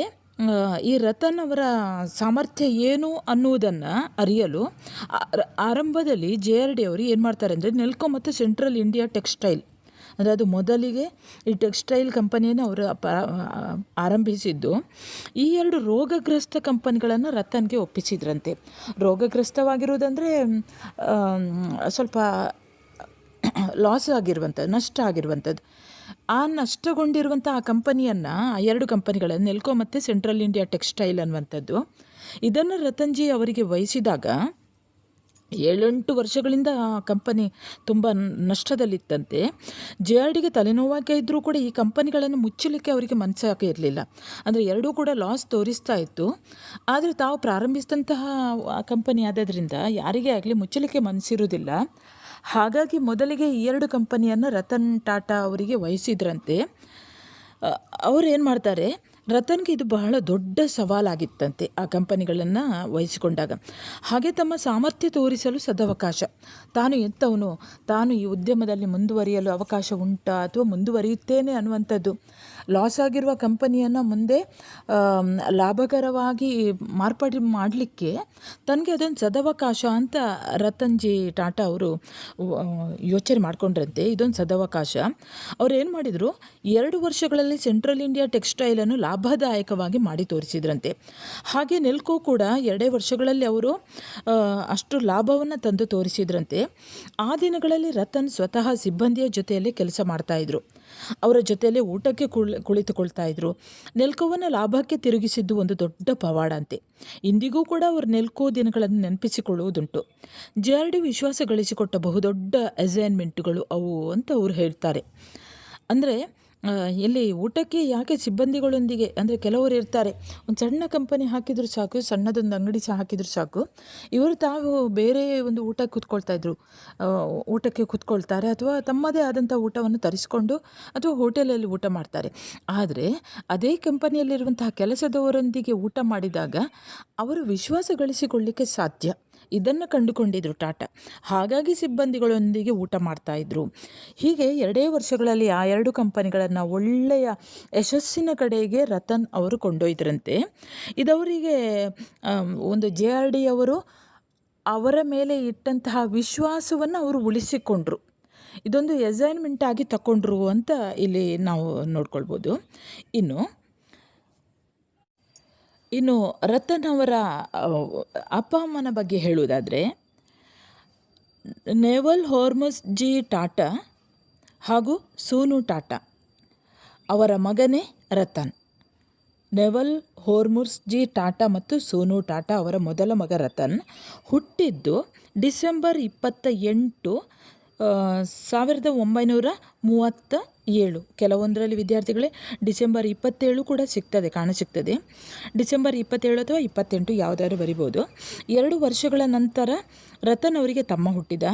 ಈ ರತನ್ ಅವರ ಸಾಮರ್ಥ್ಯ ಏನು ಅನ್ನುವುದನ್ನು ಅರಿಯಲು ಆರಂಭದಲ್ಲಿ JRD ಅವರು ಏನು ಮಾಡ್ತಾರೆ ಅಂದರೆ ನೆಲ್ಕೋ ಮತ್ತು ಸೆಂಟ್ರಲ್ ಇಂಡಿಯಾ ಟೆಕ್ಸ್ಟೈಲ್, ಅಂದರೆ ಅದು ಮೊದಲಿಗೆ ಈ ಟೆಕ್ಸ್ಟೈಲ್ ಕಂಪನಿಯನ್ನು ಅವರು ಆರಂಭಿಸಿದ್ದು, ಈ 2 ರೋಗಗ್ರಸ್ತ ಕಂಪನಿಗಳನ್ನು ರತನ್ಗೆ ಒಪ್ಪಿಸಿದ್ರಂತೆ. ರೋಗಗ್ರಸ್ತವಾಗಿರುವುದಂದರೆ ಸ್ವಲ್ಪ ಲಾಸ್ ಆಗಿರುವಂಥದ್ದು, ನಷ್ಟ ಆಗಿರುವಂಥದ್ದು. ಆ ನಷ್ಟಗೊಂಡಿರುವಂಥ ಆ ಕಂಪನಿಯನ್ನು, ಆ 2 ಕಂಪನಿಗಳನ್ನು, ನೆಲ್ಕೋ ಮತ್ತು ಸೆಂಟ್ರಲ್ ಇಂಡಿಯಾ ಟೆಕ್ಸ್ಟೈಲ್ ಅನ್ನುವಂಥದ್ದು, ಇದನ್ನು ರತನ್ಜಿ ಅವರಿಗೆ ವಹಿಸಿದಾಗ 7-8 ವರ್ಷಗಳಿಂದ ಆ ಕಂಪನಿ ತುಂಬ ನಷ್ಟದಲ್ಲಿತ್ತಂತೆ. JRDಗೆ ತಲೆನೋವಾಗಿ ಇದ್ದರೂ ಕೂಡ ಈ ಕಂಪನಿಗಳನ್ನು ಮುಚ್ಚಲಿಕ್ಕೆ ಅವರಿಗೆ ಮನಸ್ಸಾಗಿ ಇರಲಿಲ್ಲ. ಅಂದರೆ ಎರಡೂ ಕೂಡ ಲಾಸ್ ತೋರಿಸ್ತಾ ಇತ್ತು. ಆದರೆ ತಾವು ಪ್ರಾರಂಭಿಸಿದಂತಹ ಕಂಪನಿ ಆದದ್ರಿಂದ ಯಾರಿಗೇ ಆಗಲಿ ಮುಚ್ಚಲಿಕ್ಕೆ ಮನಸ್ಸಿರುವುದಿಲ್ಲ. ಹಾಗಾಗಿ ಮೊದಲಿಗೆ ಈ 2 ಕಂಪನಿಯನ್ನು ರತನ್ ಟಾಟಾ ಅವರಿಗೆ ವಹಿಸಿದ್ರಂತೆ. ಅವರು ಏನು ಮಾಡ್ತಾರೆ, ರತನ್ಗೆ ಇದು ಬಹಳ ದೊಡ್ಡ ಸವಾಲಾಗಿತ್ತಂತೆ ಆ ಕಂಪನಿಗಳನ್ನು ವಹಿಸಿಕೊಂಡಾಗ. ಹಾಗೆ ತಮ್ಮ ಸಾಮರ್ಥ್ಯ ತೋರಿಸಲು ಸದವಕಾಶ, ತಾನು ಎಂಥವನು, ತಾನು ಈ ಉದ್ಯಮದಲ್ಲಿ ಮುಂದುವರಿಯಲು ಅವಕಾಶ ಉಂಟಾ ಅಥವಾ ಮುಂದುವರಿಯುತ್ತೇನೆ ಅನ್ನುವಂಥದ್ದು, ಲಾಸ್ ಆಗಿರುವ ಕಂಪನಿಯನ್ನು ಮುಂದೆ ಲಾಭಕರವಾಗಿ ಮಾರ್ಪಾಡು ಮಾಡಲಿಕ್ಕೆ ತನಗೆ ಅದೊಂದು ಸದವಕಾಶ ಅಂತ ರತನ್ಜಿ ಟಾಟಾ ಅವರು ಯೋಚನೆ ಮಾಡಿಕೊಂಡ್ರಂತೆ. ಇದೊಂದು ಸದವಕಾಶ. ಅವ್ರು ಏನು ಮಾಡಿದರು, 2 ವರ್ಷಗಳಲ್ಲಿ ಸೆಂಟ್ರಲ್ ಇಂಡಿಯಾ ಟೆಕ್ಸ್ಟೈಲನ್ನು ಲಾಭದಾಯಕವಾಗಿ ಮಾಡಿ ತೋರಿಸಿದ್ರಂತೆ. ಹಾಗೆ ನೆಲ್ಕೋ ಕೂಡ 2 ವರ್ಷಗಳಲ್ಲಿ ಅವರು ಅಷ್ಟು ಲಾಭವನ್ನು ತಂದು ತೋರಿಸಿದ್ರಂತೆ. ಆ ದಿನಗಳಲ್ಲಿ ರತನ್ ಸ್ವತಃ ಸಿಬ್ಬಂದಿಯ ಜೊತೆಯಲ್ಲಿ ಕೆಲಸ ಮಾಡ್ತಾಯಿದ್ರು, ಅವರ ಜೊತೆಯಲ್ಲೇ ಊಟಕ್ಕೆ ಕುಳಿತುಕೊಳ್ತಾ ಇದ್ರು. ನೆಲ್ಕೋವನ್ನು ಲಾಭಕ್ಕೆ ತಿರುಗಿಸಿದ್ದು ಒಂದು ದೊಡ್ಡ ಪವಾಡ ಅಂತೆ. ಇಂದಿಗೂ ಕೂಡ ಅವರು ನೆಲ್ಕೋ ದಿನಗಳನ್ನು ನೆನಪಿಸಿಕೊಳ್ಳುವುದುಂಟು. JRD ವಿಶ್ವಾಸ ಗಳಿಸಿಕೊಟ್ಟ ಬಹುದೊಡ್ಡ ಅಸೈನ್ಮೆಂಟ್ಗಳು ಅವು ಅಂತ ಅವರು ಹೇಳ್ತಾರೆ. ಅಂದರೆ ಇಲ್ಲಿ ಊಟಕ್ಕೆ ಯಾಕೆ ಸಿಬ್ಬಂದಿಗಳೊಂದಿಗೆ, ಅಂದರೆ ಕೆಲವರು ಇರ್ತಾರೆ, ಒಂದು ಸಣ್ಣ ಕಂಪನಿ ಹಾಕಿದರೂ ಸಾಕು, ಸಣ್ಣದೊಂದು ಅಂಗಡಿ ಸಹ ಹಾಕಿದರೂ ಸಾಕು, ಇವರು ತಾವು ಬೇರೆ ಒಂದು ಊಟಕ್ಕೆ ಕೂತ್ಕೊಳ್ತಾರೆ ಅಥವಾ ತಮ್ಮದೇ ಆದಂಥ ಊಟವನ್ನು ತರಿಸಿಕೊಂಡು ಅಥವಾ ಹೋಟೆಲಲ್ಲಿ ಊಟ ಮಾಡ್ತಾರೆ. ಆದರೆ ಅದೇ ಕಂಪನಿಯಲ್ಲಿರುವಂತಹ ಕೆಲಸದವರೊಂದಿಗೆ ಊಟ ಮಾಡಿದಾಗ ಅವರು ವಿಶ್ವಾಸ ಗಳಿಸಿಕೊಳ್ಳಿಕ್ಕೆ ಸಾಧ್ಯ. ಇದನ್ನು ಕಂಡುಕೊಂಡಿದ್ರು ಟಾಟಾ. ಹಾಗಾಗಿ ಸಿಬ್ಬಂದಿಗಳೊಂದಿಗೆ ಊಟ ಮಾಡ್ತಾಯಿದ್ರು. ಹೀಗೆ 2 ವರ್ಷಗಳಲ್ಲಿ ಆ 2 ಕಂಪನಿಗಳನ್ನು ಒಳ್ಳೆಯ ಯಶಸ್ಸಿನ ಕಡೆಗೆ ರತನ್ ಅವರು ಕೊಂಡೊಯ್ದ್ರಂತೆ. ಇದವರಿಗೆ ಒಂದು JRD ಅವರು ಅವರ ಮೇಲೆ ಇಟ್ಟಂತಹ ವಿಶ್ವಾಸವನ್ನು ಅವರು ಉಳಿಸಿಕೊಂಡ್ರು. ಇದೊಂದು ಅಸೈನ್ಮೆಂಟ್ ಆಗಿ ತಗೊಂಡ್ರು ಅಂತ ಇಲ್ಲಿ ನಾವು ನೋಡ್ಕೊಳ್ಬೋದು. ಇನ್ನು ರತನ್ ಅವರ ಅಪ್ಪ ಅಮ್ಮನ ಬಗ್ಗೆ ಹೇಳುವುದಾದರೆ, ನೆವಲ್ ಹೋರ್ಮುಸ್ಜಿ ಟಾಟಾ ಹಾಗೂ ಸೋನು ಟಾಟಾ ಅವರ ಮಗನೇ ರತನ್. ನೆವಲ್ ಹೋರ್ಮುಸ್ಜಿ ಟಾಟಾ ಮತ್ತು ಸೋನು ಟಾಟಾ ಅವರ ಮೊದಲ ಮಗ ರತನ್ ಹುಟ್ಟಿದ್ದು ಡಿಸೆಂಬರ್ 28, 1937. ಕೆಲವೊಂದರಲ್ಲಿ ವಿದ್ಯಾರ್ಥಿಗಳೇ ಡಿಸೆಂಬರ್ 27 ಕೂಡ ಕಾಣಸಿಗ್ತದೆ. ಡಿಸೆಂಬರ್ 27 ಅಥವಾ 28 ಯಾವುದಾದ್ರು ಬರಿಬೋದು. 2 ವರ್ಷಗಳ ನಂತರ ರತನ್ ಅವರಿಗೆ ತಮ್ಮ ಹುಟ್ಟಿದ.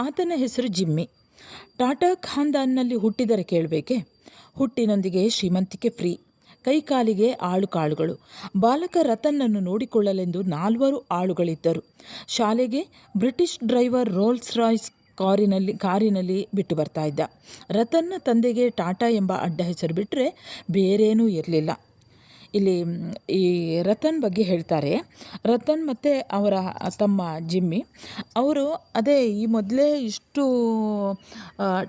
ಆತನ ಹೆಸರು ಜಿಮ್ಮಿ. ಟಾಟಾ ಖಾನ್ದಾನ್ನಲ್ಲಿ ಹುಟ್ಟಿದರೆ ಕೇಳಬೇಕೆ, ಹುಟ್ಟಿನೊಂದಿಗೆ ಶ್ರೀಮಂತಿಕೆ ಫ್ರೀ, ಕೈಕಾಲಿಗೆ ಆಳುಕಾಳುಗಳು. ಬಾಲಕ ರತನ್ನನ್ನು ನೋಡಿಕೊಳ್ಳಲೆಂದು 4 ಆಳುಗಳಿದ್ದರು. ಶಾಲೆಗೆ ಬ್ರಿಟಿಷ್ ಡ್ರೈವರ್ ರೋಲ್ಸ್ ರಾಯ್ಸ್ ಕಾರಿನಲ್ಲಿ ಬಿಟ್ಟು ಬರ್ತಾ ಇದ್ದ. ರತನ್ನ ತಂದೆಗೆ ಟಾಟಾ ಎಂಬ ಅಡ್ಡ ಹೆಸರು ಬಿಟ್ಟರೆ ಬೇರೇನೂ ಇರಲಿಲ್ಲ. ಇಲ್ಲಿ ಈ ರತನ್ ಬಗ್ಗೆ ಹೇಳ್ತಾರೆ. ರತನ್ ಮತ್ತು ಅವರ ತಮ್ಮ ಜಿಮ್ಮಿ ಅವರು ಅದೇ ಈ ಮೊದಲೇ ಇಷ್ಟು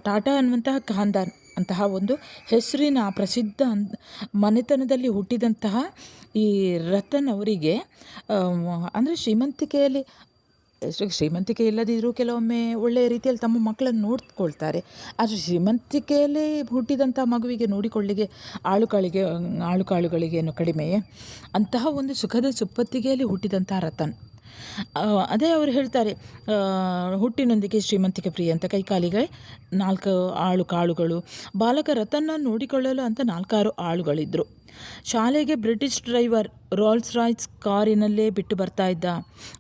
ಟಾಟಾ ಅನ್ನುವಂತಹ ಖಾನ್ದಾನ್ ಅಂತಹ ಒಂದು ಹೆಸರಿನ ಪ್ರಸಿದ್ಧ ಮನೆತನದಲ್ಲಿ ಹುಟ್ಟಿದಂತಹ ಈ ರತನ್ ಅವರಿಗೆ ಅಂದರೆ ಶ್ರೀಮಂತಿಕೆ ಇಲ್ಲದಿದ್ದರೂ ಕೆಲವೊಮ್ಮೆ ಒಳ್ಳೆಯ ರೀತಿಯಲ್ಲಿ ತಮ್ಮ ಮಕ್ಕಳನ್ನು ನೋಡ್ಕೊಳ್ತಾರೆ. ಆದರೆ ಶ್ರೀಮಂತಿಕೆಯಲ್ಲಿ ಹುಟ್ಟಿದಂಥ ಮಗುವಿಗೆ ನೋಡಿಕೊಳ್ಳಿಗೆ ಆಳುಕಾಳುಗಳಿಗೇನು ಕಡಿಮೆಯೇ? ಅಂತಹ ಒಂದು ಸುಖದ ಸುಪ್ಪತ್ತಿಗೆಯಲ್ಲಿ ಹುಟ್ಟಿದಂಥ ರತನ್. ಅದೇ ಅವರು ಹೇಳ್ತಾರೆ, ಹುಟ್ಟಿನೊಂದಿಗೆ ಶ್ರೀಮಂತಿಕೆ ಪ್ರಿಯ ಅಂತ. ಕೈಕಾಲಿಗೆ 4 ಆಳುಕಾಳುಗಳು. ಬಾಲಕ ರತನ್ನ ನೋಡಿಕೊಳ್ಳಲು ಅಂತ 4-6 ಆಳುಗಳಿದ್ದರು. ಶಾಲೆಗೆ ಬ್ರಿಟಿಷ್ ಡ್ರೈವರ್ ರೋಲ್ಸ್ ರಾಯ್ಸ್ ಕಾರಿನಲ್ಲೇ ಬಿಟ್ಟು ಬರ್ತಾ ಇದ್ದ.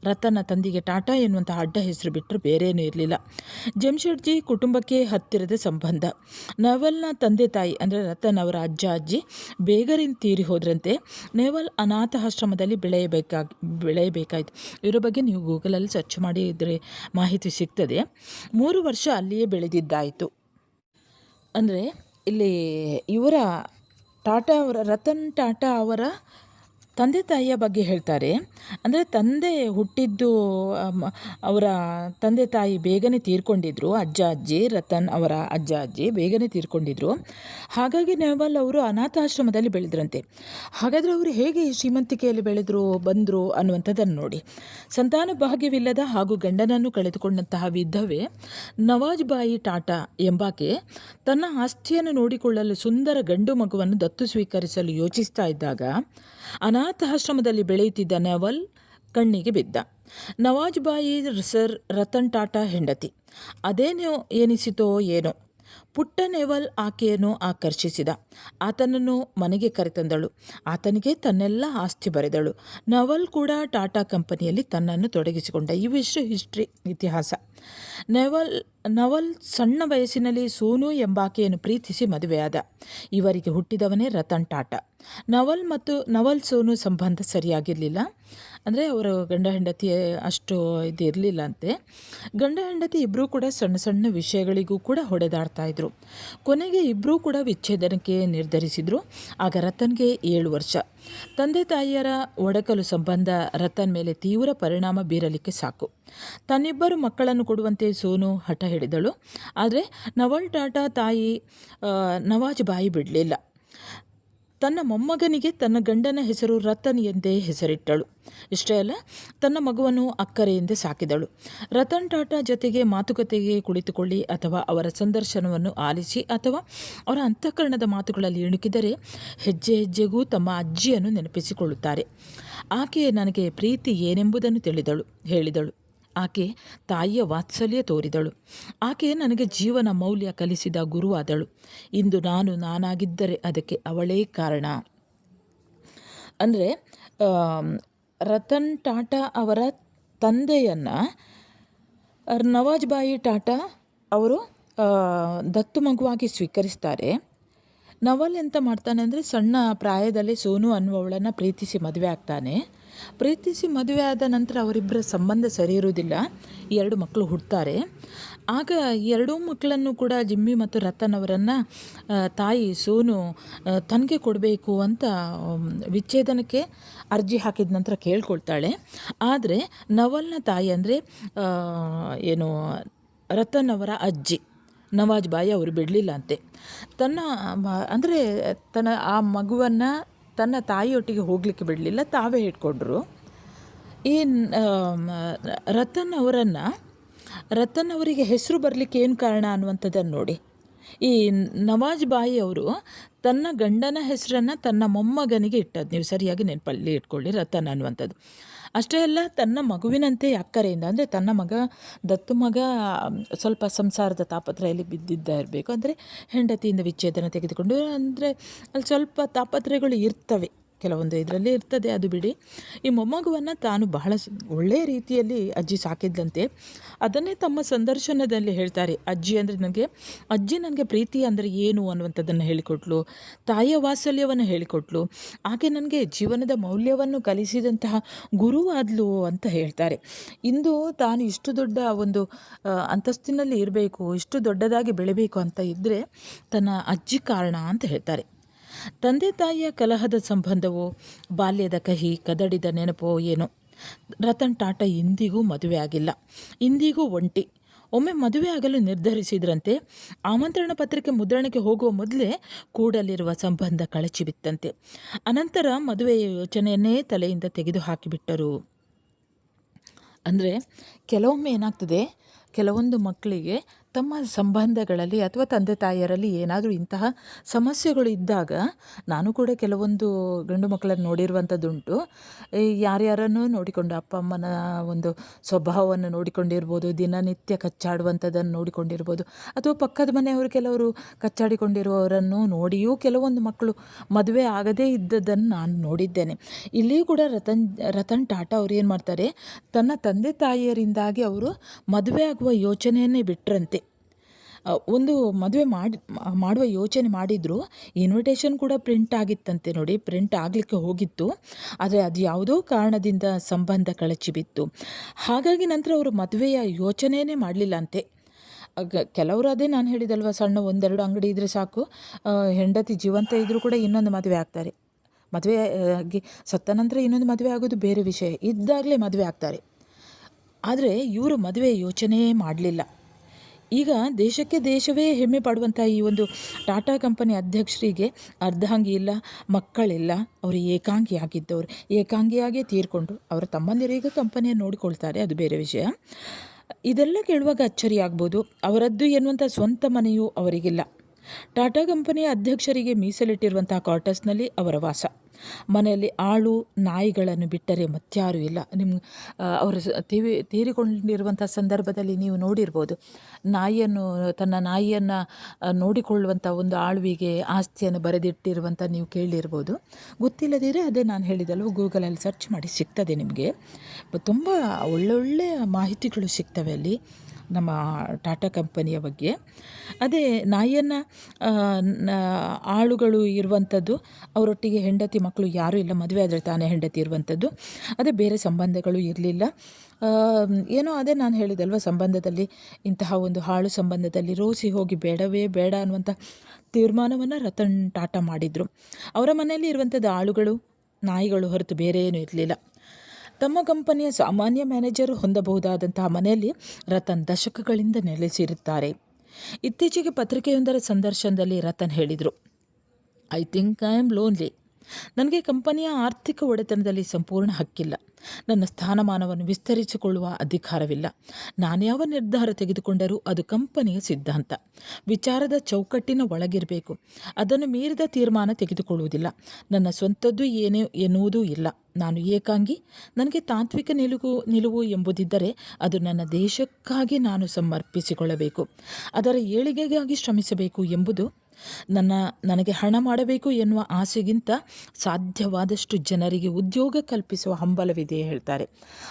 ರತನ್ನ ತಂದೆಗೆ ಟಾಟಾ ಎನ್ನುವಂಥ ಅಡ್ಡ ಹೆಸರು ಬಿಟ್ಟರೆ ಬೇರೇನೂ ಇರಲಿಲ್ಲ. ಜಮ್ಶೆಡ್ಜಿ ಕುಟುಂಬಕ್ಕೆ ಹತ್ತಿರದ ಸಂಬಂಧ. ನೆವಲ್ನ ತಂದೆ ತಾಯಿ ಅಂದರೆ ರತನ್ ಅವರ ಅಜ್ಜ ಅಜ್ಜಿ ಬೇಗರಿನ್ ತೀರಿ ಹೋದ್ರಂತೆ. ನೆವಲ್ ಅನಾಥಾಶ್ರಮದಲ್ಲಿ ಬೆಳೆಯಬೇಕಾಯಿತು. ಇವರ ಬಗ್ಗೆ ನೀವು ಗೂಗಲಲ್ಲಿ ಸರ್ಚ್ ಮಾಡಿದರೆ ಮಾಹಿತಿ ಸಿಗ್ತದೆ. 3 ವರ್ಷ ಅಲ್ಲಿಯೇ ಬೆಳೆದಿದ್ದಾಯಿತು. ಅಂದರೆ ಇಲ್ಲಿ ಇವರ ರತನ್ ಟಾಟಾ ಅವರ ತಂದೆ ತಾಯಿಯ ಬಗ್ಗೆ ಹೇಳ್ತಾರೆ. ಅಂದರೆ ತಂದೆ ಹುಟ್ಟಿದ್ದು ಅವರ ತಂದೆ ತಾಯಿ ಬೇಗನೆ ತೀರ್ಕೊಂಡಿದ್ರು. ಅಜ್ಜ ಅಜ್ಜಿ ರತನ್ ಅವರ ಅಜ್ಜ ಅಜ್ಜಿ ಬೇಗನೆ ತೀರ್ಕೊಂಡಿದ್ರು. ಹಾಗಾಗಿ ನೆವಲ್ ಅವರು ಅನಾಥಾಶ್ರಮದಲ್ಲಿ ಬೆಳೆದ್ರಂತೆ. ಹಾಗಾದರೆ ಅವರು ಹೇಗೆ ಶ್ರೀಮಂತಿಕೆಯಲ್ಲಿ ಬಂದರು ಅನ್ನುವಂಥದ್ದನ್ನು ನೋಡಿ. ಸಂತಾನ ಭಾಗ್ಯವಿಲ್ಲದ ಹಾಗೂ ಗಂಡನನ್ನು ಕಳೆದುಕೊಂಡಂತಹ ವಿಧವೆ ನವಾಜ್ ಬಾಯಿ ಟಾಟಾ ಎಂಬಾಕೆ ತನ್ನ ಆಸ್ತಿಯನ್ನು ನೋಡಿಕೊಳ್ಳಲು ಸುಂದರ ಗಂಡು ಮಗುವನ್ನು ದತ್ತು ಸ್ವೀಕರಿಸಲು ಯೋಚಿಸ್ತಾ ಇದ್ದಾಗ ಅನಾಥಾಶ್ರಮದಲ್ಲಿ ಬೆಳೆಯುತ್ತಿದ್ದ ನೆವಲ್ ಕಣ್ಣಿಗೆ ಬಿದ್ದ. ನವಾಜ್ ಬಾಯಿ ಸರ್ ರತನ್ ಟಾಟಾ ಹೆಂಡತಿ. ಅದೇನೋ ಎನಿಸಿತೋ ಏನೋ, ಪುಟ್ಟ ನೆವಲ್ ಆಕೆಯನ್ನು ಆಕರ್ಷಿಸಿದ. ಆತನನ್ನು ಮನೆಗೆ ಕರೆತಂದಳು. ಆತನಿಗೆ ತನ್ನೆಲ್ಲ ಆಸ್ತಿ ಬರೆದಳು. ನವಲ್ ಕೂಡ ಟಾಟಾ ಕಂಪನಿಯಲ್ಲಿ ತನ್ನನ್ನು ತೊಡಗಿಸಿಕೊಂಡ. ಇವಿಷ್ಟು ಇತಿಹಾಸ. ನವಲ್ ಸಣ್ಣ ವಯಸ್ಸಿನಲ್ಲಿ ಸೋನು ಎಂಬಾಕೆಯನ್ನು ಪ್ರೀತಿಸಿ ಮದುವೆಯಾದ. ಇವರಿಗೆ ಹುಟ್ಟಿದವನೇ ರತನ್ ಟಾಟಾ. ನವಲ್ ಸೋನು ಸಂಬಂಧ ಸರಿಯಾಗಿರಲಿಲ್ಲ. ಅಂದರೆ ಅವರು ಗಂಡ ಹೆಂಡತಿ ಅಷ್ಟು ಇದು ಇರಲಿಲ್ಲ ಅಂತೆ. ಗಂಡ ಹೆಂಡತಿ ಇಬ್ಬರೂ ಕೂಡ ಸಣ್ಣ ಸಣ್ಣ ವಿಷಯಗಳಿಗೂ ಕೂಡ ಹೊಡೆದಾಡ್ತಾ ಇದ್ರು. ಕೊನೆಗೆ ಇಬ್ಬರೂ ಕೂಡ ವಿಚ್ಛೇದನಕ್ಕೆ ನಿರ್ಧರಿಸಿದರು. ಆಗ ರತನ್ಗೆ 7 ವರ್ಷ. ತಂದೆ ತಾಯಿಯರ ಒಡಕಲು ಸಂಬಂಧ ರತನ್ ಮೇಲೆ ತೀವ್ರ ಪರಿಣಾಮ ಬೀರಲಿಕ್ಕೆ ಸಾಕು. ತನ್ನಿಬ್ಬರು ಮಕ್ಕಳನ್ನು ಕೊಡುವಂತೆ ಸೋನು ಹಠ ಹಿಡಿದಳು. ಆದರೆ ನವಲ್ ಟಾಟಾ ತಾಯಿ ನವಾಜ್ ಬಾಯಿ ಬಿಡಲಿಲ್ಲ. ತನ್ನ ಮೊಮ್ಮಗನಿಗೆ ತನ್ನ ಗಂಡನ ಹೆಸರು ರತನ್ ಎಂದೇ ಹೆಸರಿಟ್ಟಳು. ಇಷ್ಟೇ ಅಲ್ಲ, ತನ್ನ ಮಗುವನ್ನು ಅಕ್ಕರೆಯಿಂದ ಸಾಕಿದಳು. ರತನ್ ಟಾಟಾ ಜೊತೆಗೆ ಮಾತುಕತೆಗೆ ಕುಳಿತುಕೊಳ್ಳಿ ಅಥವಾ ಅವರ ಸಂದರ್ಶನವನ್ನು ಆಲಿಸಿ ಅಥವಾ ಅವರ ಅಂತಃಕರಣದ ಮಾತುಗಳಲ್ಲಿ ಇಣುಕಿದರೆ ಹೆಜ್ಜೆ ಹೆಜ್ಜೆಗೂ ತಮ್ಮ ಅಜ್ಜಿಯನ್ನು ನೆನಪಿಸಿಕೊಳ್ಳುತ್ತಾರೆ. ಆಕೆ ನನಗೆ ಪ್ರೀತಿ ಏನೆಂಬುದನ್ನು ಹೇಳಿದಳು. ಆಕೆ ತಾಯಿಯ ವಾತ್ಸಲ್ಯ ತೋರಿದಳು. ಆಕೆ ನನಗೆ ಜೀವನ ಮೌಲ್ಯ ಕಲಿಸಿದ ಗುರುವಾದಳು. ಇಂದು ನಾನಾಗಿದ್ದರೆ ಅದಕ್ಕೆ ಅವಳೇ ಕಾರಣ. ಅಂದರೆ ರತನ್ ಟಾಟಾ ಅವರ ತಂದೆಯನ್ನು ನವಾಜ್ ಬಾಯಿ ಟಾಟಾ ಅವರು ದತ್ತು ಮಗುವಾಗಿ ಸ್ವೀಕರಿಸ್ತಾರೆ. ನವಲ್ ಎಂತ ಮಾಡ್ತಾನೆ ಅಂದರೆ, ಸಣ್ಣ ಪ್ರಾಯದಲ್ಲಿ ಸೋನು ಅನ್ನುವವಳನ್ನು ಪ್ರೀತಿಸಿ ಮದುವೆ ಆಗ್ತಾನೆ. ಪ್ರೀತಿಸಿ ಮದುವೆ ಆದ ನಂತರ ಅವರಿಬ್ಬರ ಸಂಬಂಧ ಸರಿ ಇರುವುದಿಲ್ಲ. 2 ಮಕ್ಕಳು ಹುಡ್ತಾರೆ. ಆಗ 2 ಮಕ್ಕಳನ್ನು ಕೂಡ ಜಿಮ್ಮಿ ಮತ್ತು ರತನ್ ಅವರನ್ನು ತಾಯಿ ಸೋನು ತನಗೆ ಕೊಡಬೇಕು ಅಂತ ವಿಚ್ಛೇದನಕ್ಕೆ ಅರ್ಜಿ ಹಾಕಿದ ನಂತರ ಕೇಳ್ಕೊಳ್ತಾಳೆ. ಆದರೆ ನವಲ್ನ ತಾಯಿ ಅಂದರೆ ರತನ್ ಅವರ ಅಜ್ಜಿ ನವಾಜ್ ಬಾಯಿ ಅವರು ಬಿಡಲಿಲ್ಲ ಅಂತೆ. ತನ್ನ ಆ ಮಗುವನ್ನು ತನ್ನ ತಾಯಿಯೊಟ್ಟಿಗೆ ಹೋಗಲಿಕ್ಕೆ ಬಿಡಲಿಲ್ಲ, ತಾವೇ ಇಟ್ಕೊಂಡ್ರು. ಈ ರತನ್ ಅವರಿಗೆ ಹೆಸರು ಬರಲಿಕ್ಕೆ ಏನು ಕಾರಣ ಅನ್ನುವಂಥದ್ದನ್ನು ನೋಡಿ. ಈ ನವಾಜ್ ಬಾಯಿ ಅವರು ತನ್ನ ಗಂಡನ ಹೆಸರನ್ನು ತನ್ನ ಮೊಮ್ಮಗನಿಗೆ ಇಟ್ಟದ್ದು. ನೀವು ಸರಿಯಾಗಿ ನೆನಪಲ್ಲಿ ಇಟ್ಕೊಳ್ಳಿ, ರತನ್ ಅನ್ನುವಂಥದ್ದು. ಅಷ್ಟೇ ಅಲ್ಲ, ತನ್ನ ಮಗುವಿನಂತೆ ಅಕ್ಕರೆಯಿಂದ, ಅಂದರೆ ತನ್ನ ದತ್ತು ಮಗ ಸ್ವಲ್ಪ ಸಂಸಾರದ ತಾಪತ್ರಯಲ್ಲಿ ಇರಬೇಕು. ಅಂದರೆ ಹೆಂಡತಿಯಿಂದ ವಿಚ್ಛೇದನ ತೆಗೆದುಕೊಂಡು, ಅಂದರೆ ಅಲ್ಲಿ ಸ್ವಲ್ಪ ತಾಪತ್ರಗಳು ಇರ್ತವೆ, ಕೆಲವೊಂದು ಇದರಲ್ಲಿ ಇರ್ತದೆ, ಅದು ಬಿಡಿ. ಈ ಮೊಮ್ಮಗುವನ್ನು ತಾನು ಬಹಳ ಒಳ್ಳೆಯ ರೀತಿಯಲ್ಲಿ ಅಜ್ಜಿ ಸಾಕಿದ್ದಂತೆ. ಅದನ್ನೇ ತಮ್ಮ ಸಂದರ್ಶನದಲ್ಲಿ ಹೇಳ್ತಾರೆ. ಅಜ್ಜಿ ನನಗೆ ಪ್ರೀತಿ ಅಂದರೆ ಏನು ಅನ್ನುವಂಥದ್ದನ್ನು ಹೇಳಿಕೊಟ್ಲು, ತಾಯಿಯ ವಾತ್ಸಲ್ಯವನ್ನು ಹೇಳಿಕೊಟ್ಲು, ಆಕೆ ನನಗೆ ಜೀವನದ ಮೌಲ್ಯವನ್ನು ಕಲಿಸಿದಂತಹ ಗುರುವಾದ್ಲು ಅಂತ ಹೇಳ್ತಾರೆ. ಇಂದು ತಾನು ಇಷ್ಟು ದೊಡ್ಡ ಒಂದು ಅಂತಸ್ತಿನಲ್ಲಿ ಇರಬೇಕು, ಇಷ್ಟು ದೊಡ್ಡದಾಗಿ ಬೆಳಿಬೇಕು ಅಂತ ಇದ್ದರೆ ತನ್ನ ಅಜ್ಜಿ ಕಾರಣ ಅಂತ ಹೇಳ್ತಾರೆ. ತಂದೆ ತಾಯಿಯ ಕಲಹದ ಸಂಬಂಧವೋ, ಬಾಲ್ಯದ ಕಹಿ ಕದಡಿದ ನೆನಪೋ ಏನೋ, ರತನ್ ಟಾಟಾ ಇಂದಿಗೂ ಮದುವೆ ಆಗಿಲ್ಲ, ಇಂದಿಗೂ ಒಂಟಿ. ಒಮ್ಮೆ ಮದುವೆ ಆಗಲು ನಿರ್ಧರಿಸಿದ್ರಂತೆ. ಆಮಂತ್ರಣ ಪತ್ರಿಕೆ ಮುದ್ರಣಕ್ಕೆ ಹೋಗುವ ಮೊದಲೇ ಕೂಡಲಿರುವ ಸಂಬಂಧ ಕಳಚಿಬಿತ್ತಂತೆ. ಅನಂತರ ಮದುವೆಯ ಯೋಚನೆಯನ್ನೇ ತಲೆಯಿಂದ ತೆಗೆದು ಹಾಕಿಬಿಟ್ಟರು. ಅಂದರೆ ಕೆಲವೊಮ್ಮೆ ಏನಾಗ್ತದೆ, ಕೆಲವೊಂದು ಮಕ್ಕಳಿಗೆ ತಮ್ಮ ಸಂಬಂಧಗಳಲ್ಲಿ ಅಥವಾ ತಂದೆ ತಾಯಿಯರಲ್ಲಿ ಏನಾದರೂ ಇಂತಹ ಸಮಸ್ಯೆಗಳು ಇದ್ದಾಗ, ನಾನು ಕೂಡ ಕೆಲವೊಂದು ಗಂಡು ಮಕ್ಕಳನ್ನು ನೋಡಿರುವಂಥದ್ದುಂಟು. ಯಾರ್ಯಾರನ್ನೂ ನೋಡಿಕೊಂಡು ಅಪ್ಪ ಅಮ್ಮನ ಒಂದು ಸ್ವಭಾವವನ್ನು ನೋಡಿಕೊಂಡಿರ್ಬೋದು, ದಿನನಿತ್ಯ ಕಚ್ಚಾಡುವಂಥದ್ದನ್ನು ನೋಡಿಕೊಂಡಿರ್ಬೋದು, ಅಥವಾ ಪಕ್ಕದ ಮನೆಯವರು ಕೆಲವರು ಕಚ್ಚಾಡಿಕೊಂಡಿರುವವರನ್ನು ನೋಡಿಯೂ ಕೆಲವೊಂದು ಮಕ್ಕಳು ಮದುವೆ ಆಗದೇ ಇದ್ದದ್ದನ್ನು ನಾನು ನೋಡಿದ್ದೇನೆ. ಇಲ್ಲಿಯೂ ಕೂಡ ರತನ್ ಟಾಟಾ ಅವರು ಏನು ಮಾಡ್ತಾರೆ, ತನ್ನ ತಂದೆ ತಾಯಿಯರಿಂದಾಗಿ ಅವರು ಮದುವೆ ಆಗುವ ಯೋಚನೆಯನ್ನೇ ಬಿಟ್ಟರಂತೆ. ಒಂದು ಮದುವೆ ಮಾಡುವ ಯೋಚನೆ ಮಾಡಿದ್ರು. ಇನ್ವಿಟೇಷನ್ ಕೂಡ ಪ್ರಿಂಟ್ ಆಗಿತ್ತಂತೆ ನೋಡಿ, ಪ್ರಿಂಟ್ ಆಗಲಿಕ್ಕೆ ಹೋಗಿತ್ತು. ಆದರೆ ಅದು ಯಾವುದೋ ಕಾರಣದಿಂದ ಸಂಬಂಧ ಕಳಚಿಬಿತ್ತು. ಹಾಗಾಗಿ ನಂತರ ಅವರು ಮದುವೆಯ ಯೋಚನೆಯೇ ಮಾಡಲಿಲ್ಲ ಅಂತೆ. ಕೆಲವರು ಅದೇ ನಾನು ಹೇಳಿದಲ್ವ, ಸಣ್ಣ ಒಂದೆರಡು ಅಂಗಡಿ ಇದ್ದರೆ ಸಾಕು, ಹೆಂಡತಿ ಜೀವಂತ ಇದ್ದರೂ ಕೂಡ ಇನ್ನೊಂದು ಮದುವೆ ಆಗ್ತಾರೆ. ಮದುವೆ ಆಗಿ ಸತ್ತ ನಂತರ ಇನ್ನೊಂದು ಮದುವೆ ಆಗೋದು ಬೇರೆ ವಿಷಯ, ಇದ್ದಾಗಲೇ ಮದುವೆ ಆಗ್ತಾರೆ. ಆದರೆ ಇವರು ಮದುವೆ ಯೋಚನೆಯೇ ಮಾಡಲಿಲ್ಲ. ಈಗ ದೇಶಕ್ಕೆ ದೇಶವೇ ಹೆಮ್ಮೆ ಪಡುವಂಥ ಈ ಒಂದು ಟಾಟಾ ಕಂಪನಿ ಅಧ್ಯಕ್ಷರಿಗೆ ಅರ್ಧಾಂಗಿ ಇಲ್ಲ, ಮಕ್ಕಳಿಲ್ಲ. ಅವರು ಏಕಾಂಗಿಯಾಗಿದ್ದವರು, ಏಕಾಂಗಿಯಾಗೇ ತೀರ್ಕೊಂಡು ಅವರ ತಮ್ಮಂದಿರೀಗ ಕಂಪನಿಯನ್ನು ನೋಡಿಕೊಳ್ತಾರೆ, ಅದು ಬೇರೆ ವಿಷಯ. ಇದೆಲ್ಲ ಕೇಳುವಾಗ ಅಚ್ಚರಿ ಆಗ್ಬೋದು. ಅವರದ್ದು ಎನ್ನುವಂಥ ಸ್ವಂತ ಮನೆಯೂ ಅವರಿಗಿಲ್ಲ. ಟಾಟಾ ಕಂಪನಿಯ ಅಧ್ಯಕ್ಷರಿಗೆ ಮೀಸಲಿಟ್ಟಿರುವಂಥ ಕ್ವಾರ್ಟರ್ಸ್ನಲ್ಲಿ ಅವರ ವಾಸ. ಮನೆಯಲ್ಲಿ ಆಳು ನಾಯಿಗಳನ್ನು ಬಿಟ್ಟರೆ ಮತ್ತಾರೂ ಇಲ್ಲ. ಅವರು ತೀರಿಕೊಂಡಿರುವಂಥ ಸಂದರ್ಭದಲ್ಲಿ ನೀವು ನೋಡಿರ್ಬೋದು, ತನ್ನ ನಾಯಿಯನ್ನು ನೋಡಿಕೊಳ್ಳುವಂಥ ಒಂದು ಆಳುವಿಗೆ ಆಸ್ತಿಯನ್ನು ಬರೆದಿಟ್ಟಿರುವಂಥ ನೀವು ಕೇಳಿರ್ಬೋದು. ಗೊತ್ತಿಲ್ಲದಿದ್ದರೆ ಅದೇ ನಾನು ಹೇಳಿದಲ್ವ, ಗೂಗಲಲ್ಲಿ ಸರ್ಚ್ ಮಾಡಿ ಸಿಗ್ತದೆ ನಿಮಗೆ. ತುಂಬ ಒಳ್ಳೊಳ್ಳೆಯ ಮಾಹಿತಿಗಳು ಸಿಗ್ತವೆ ಅಲ್ಲಿ ನಮ್ಮ ಟಾಟಾ ಕಂಪನಿಯ ಬಗ್ಗೆ. ಅದೇ ನಾಯಿಯನ್ನು ಆಳುಗಳು ಇರುವಂಥದ್ದು, ಅವರೊಟ್ಟಿಗೆ ಹೆಂಡತಿ ಮಕ್ಕಳು ಯಾರೂ ಇಲ್ಲ, ಮದುವೆ ಆದರೆ ತಾನೇ ಹೆಂಡತಿ ಇರುವಂಥದ್ದು. ಅದೇ ಬೇರೆ ಸಂಬಂಧಗಳು ಇರಲಿಲ್ಲ. ಏನೋ ಅದೇ ನಾನು ಹೇಳಿದಲ್ವ, ಸಂಬಂಧದಲ್ಲಿ ಇಂತಹ ಒಂದು ಹಾಳು ಸಂಬಂಧದಲ್ಲಿ ರೋಸಿ ಹೋಗಿ ಬೇಡವೇ ಬೇಡ ಅನ್ನುವಂಥ ತೀರ್ಮಾನವನ್ನು ರತನ್ ಟಾಟಾ ಮಾಡಿದರು. ಅವರ ಮನೆಯಲ್ಲಿ ಇರುವಂಥದ್ದು ಆಳುಗಳು ನಾಯಿಗಳು ಹೊರತು ಬೇರೆ ಏನೂ ಇರಲಿಲ್ಲ. ತಮ್ಮ ಕಂಪನಿಯ ಸಾಮಾನ್ಯ ಮ್ಯಾನೇಜರ್ ಹೊಂದಬಹುದಾದಂತಹ ಮನೆಯಲ್ಲಿ ರತನ್ ದಶಕಗಳಿಂದ ನೆಲೆಸಿರುತ್ತಾರೆ. ಇತ್ತೀಚೆಗೆ ಪತ್ರಿಕೆಯೊಂದರ ಸಂದರ್ಶನದಲ್ಲಿ ರತನ್ ಹೇಳಿದರು, I think I am lonely. ನನಗೆ ಕಂಪನಿಯ ಆರ್ಥಿಕ ಒಡೆತನದಲ್ಲಿ ಸಂಪೂರ್ಣ ಹಕ್ಕಿಲ್ಲ. ನನ್ನ ಸ್ಥಾನಮಾನವನ್ನು ವಿಸ್ತರಿಸಿಕೊಳ್ಳುವ ಅಧಿಕಾರವಿಲ್ಲ. ನಾನು ಯಾವ ನಿರ್ಧಾರ ತೆಗೆದುಕೊಂಡರೂ ಅದು ಕಂಪನಿಯ ಸಿದ್ಧಾಂತ, ವಿಚಾರದ ಚೌಕಟ್ಟಿನ ಒಳಗಿರಬೇಕು. ಅದನ್ನು ಮೀರಿದ ತೀರ್ಮಾನ ತೆಗೆದುಕೊಳ್ಳುವುದಿಲ್ಲ. ನನ್ನ ಸ್ವಂತದ್ದು ಎನ್ನುವುದೂ ಇಲ್ಲ. ನಾನು ಏಕಾಂಗಿ. ನನಗೆ ತಾತ್ವಿಕ ನಿಲುವು ಎಂಬುದಿದ್ದರೆ ಅದು ನನ್ನ ದೇಶಕ್ಕಾಗಿ ನಾನು ಸಮರ್ಪಿಸಿಕೊಳ್ಳಬೇಕು, ಅದರ ಏಳಿಗೆಗಾಗಿ ಶ್ರಮಿಸಬೇಕು ಎಂಬುದು. ನನಗೆ ಹಣ ಮಾಡಬೇಕು ಎನ್ನುವ ಆಸೆಗಿಂತ ಸಾಧ್ಯವಾದಷ್ಟು ಜನರಿಗೆ ಉದ್ಯೋಗ ಕಲ್ಪಿಸುವ ಹಂಬಲವಿದೆ ಹೇಳ್ತಾರೆ.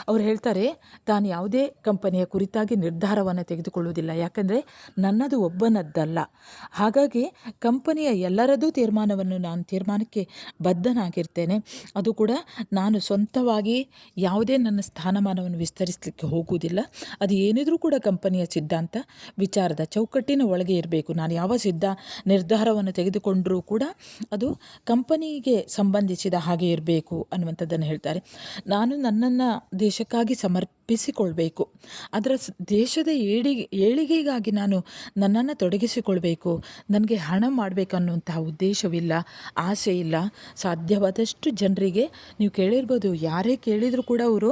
ಅವರು ಹೇಳ್ತಾರೆ, ತಾನು ಯಾವುದೇ ಕಂಪನಿಯ ಕುರಿತಾಗಿ ನಿರ್ಧಾರವನ್ನು ತೆಗೆದುಕೊಳ್ಳುವುದಿಲ್ಲ, ಯಾಕಂದರೆ ನನ್ನದು ಒಬ್ಬನದ್ದಲ್ಲ. ಹಾಗಾಗಿ ಕಂಪನಿಯ ಎಲ್ಲರದೂ ತೀರ್ಮಾನಕ್ಕೆ ಬದ್ಧನಾಗಿರ್ತೇನೆ. ಅದು ಕೂಡ ನಾನು ಸ್ವಂತವಾಗಿ ಯಾವುದೇ ನನ್ನ ಸ್ಥಾನಮಾನವನ್ನು ವಿಸ್ತರಿಸಲಿಕ್ಕೆ ಹೋಗುವುದಿಲ್ಲ. ಅದು ಏನಿದ್ರೂ ಕೂಡ ಕಂಪನಿಯ ಸಿದ್ಧಾಂತ, ವಿಚಾರದ ಚೌಕಟ್ಟಿನ ಒಳಗೆ ಇರಬೇಕು. ನಾನು ಯಾವ ನಿರ್ಧಾರವನ್ನು ತೆಗೆದುಕೊಂಡರೂ ಕೂಡ ಅದು ಕಂಪನಿಗೆ ಸಂಬಂಧಿಸಿದ ಹಾಗೆ ಇರಬೇಕು ಅನ್ನುವಂಥದ್ದನ್ನು ಹೇಳ್ತಾರೆ. ನಾನು ನನ್ನನ್ನು ದೇಶಕ್ಕಾಗಿ ಸಮರ್ಪಿಸಿಕೊಳ್ಬೇಕು, ಅದರ ದೇಶದ ಏಳಿಗೆಗಾಗಿ ನಾನು ನನ್ನನ್ನು ತೊಡಗಿಸಿಕೊಳ್ಬೇಕು. ನನಗೆ ಹಣ ಮಾಡಬೇಕು ಅನ್ನುವಂತಹ ಉದ್ದೇಶವಿಲ್ಲ, ಆಸೆ ಇಲ್ಲ. ಸಾಧ್ಯವಾದಷ್ಟು ಜನರಿಗೆ ನೀವು ಕೇಳಿರ್ಬೋದು, ಯಾರೇ ಕೇಳಿದರೂ ಕೂಡ ಅವರು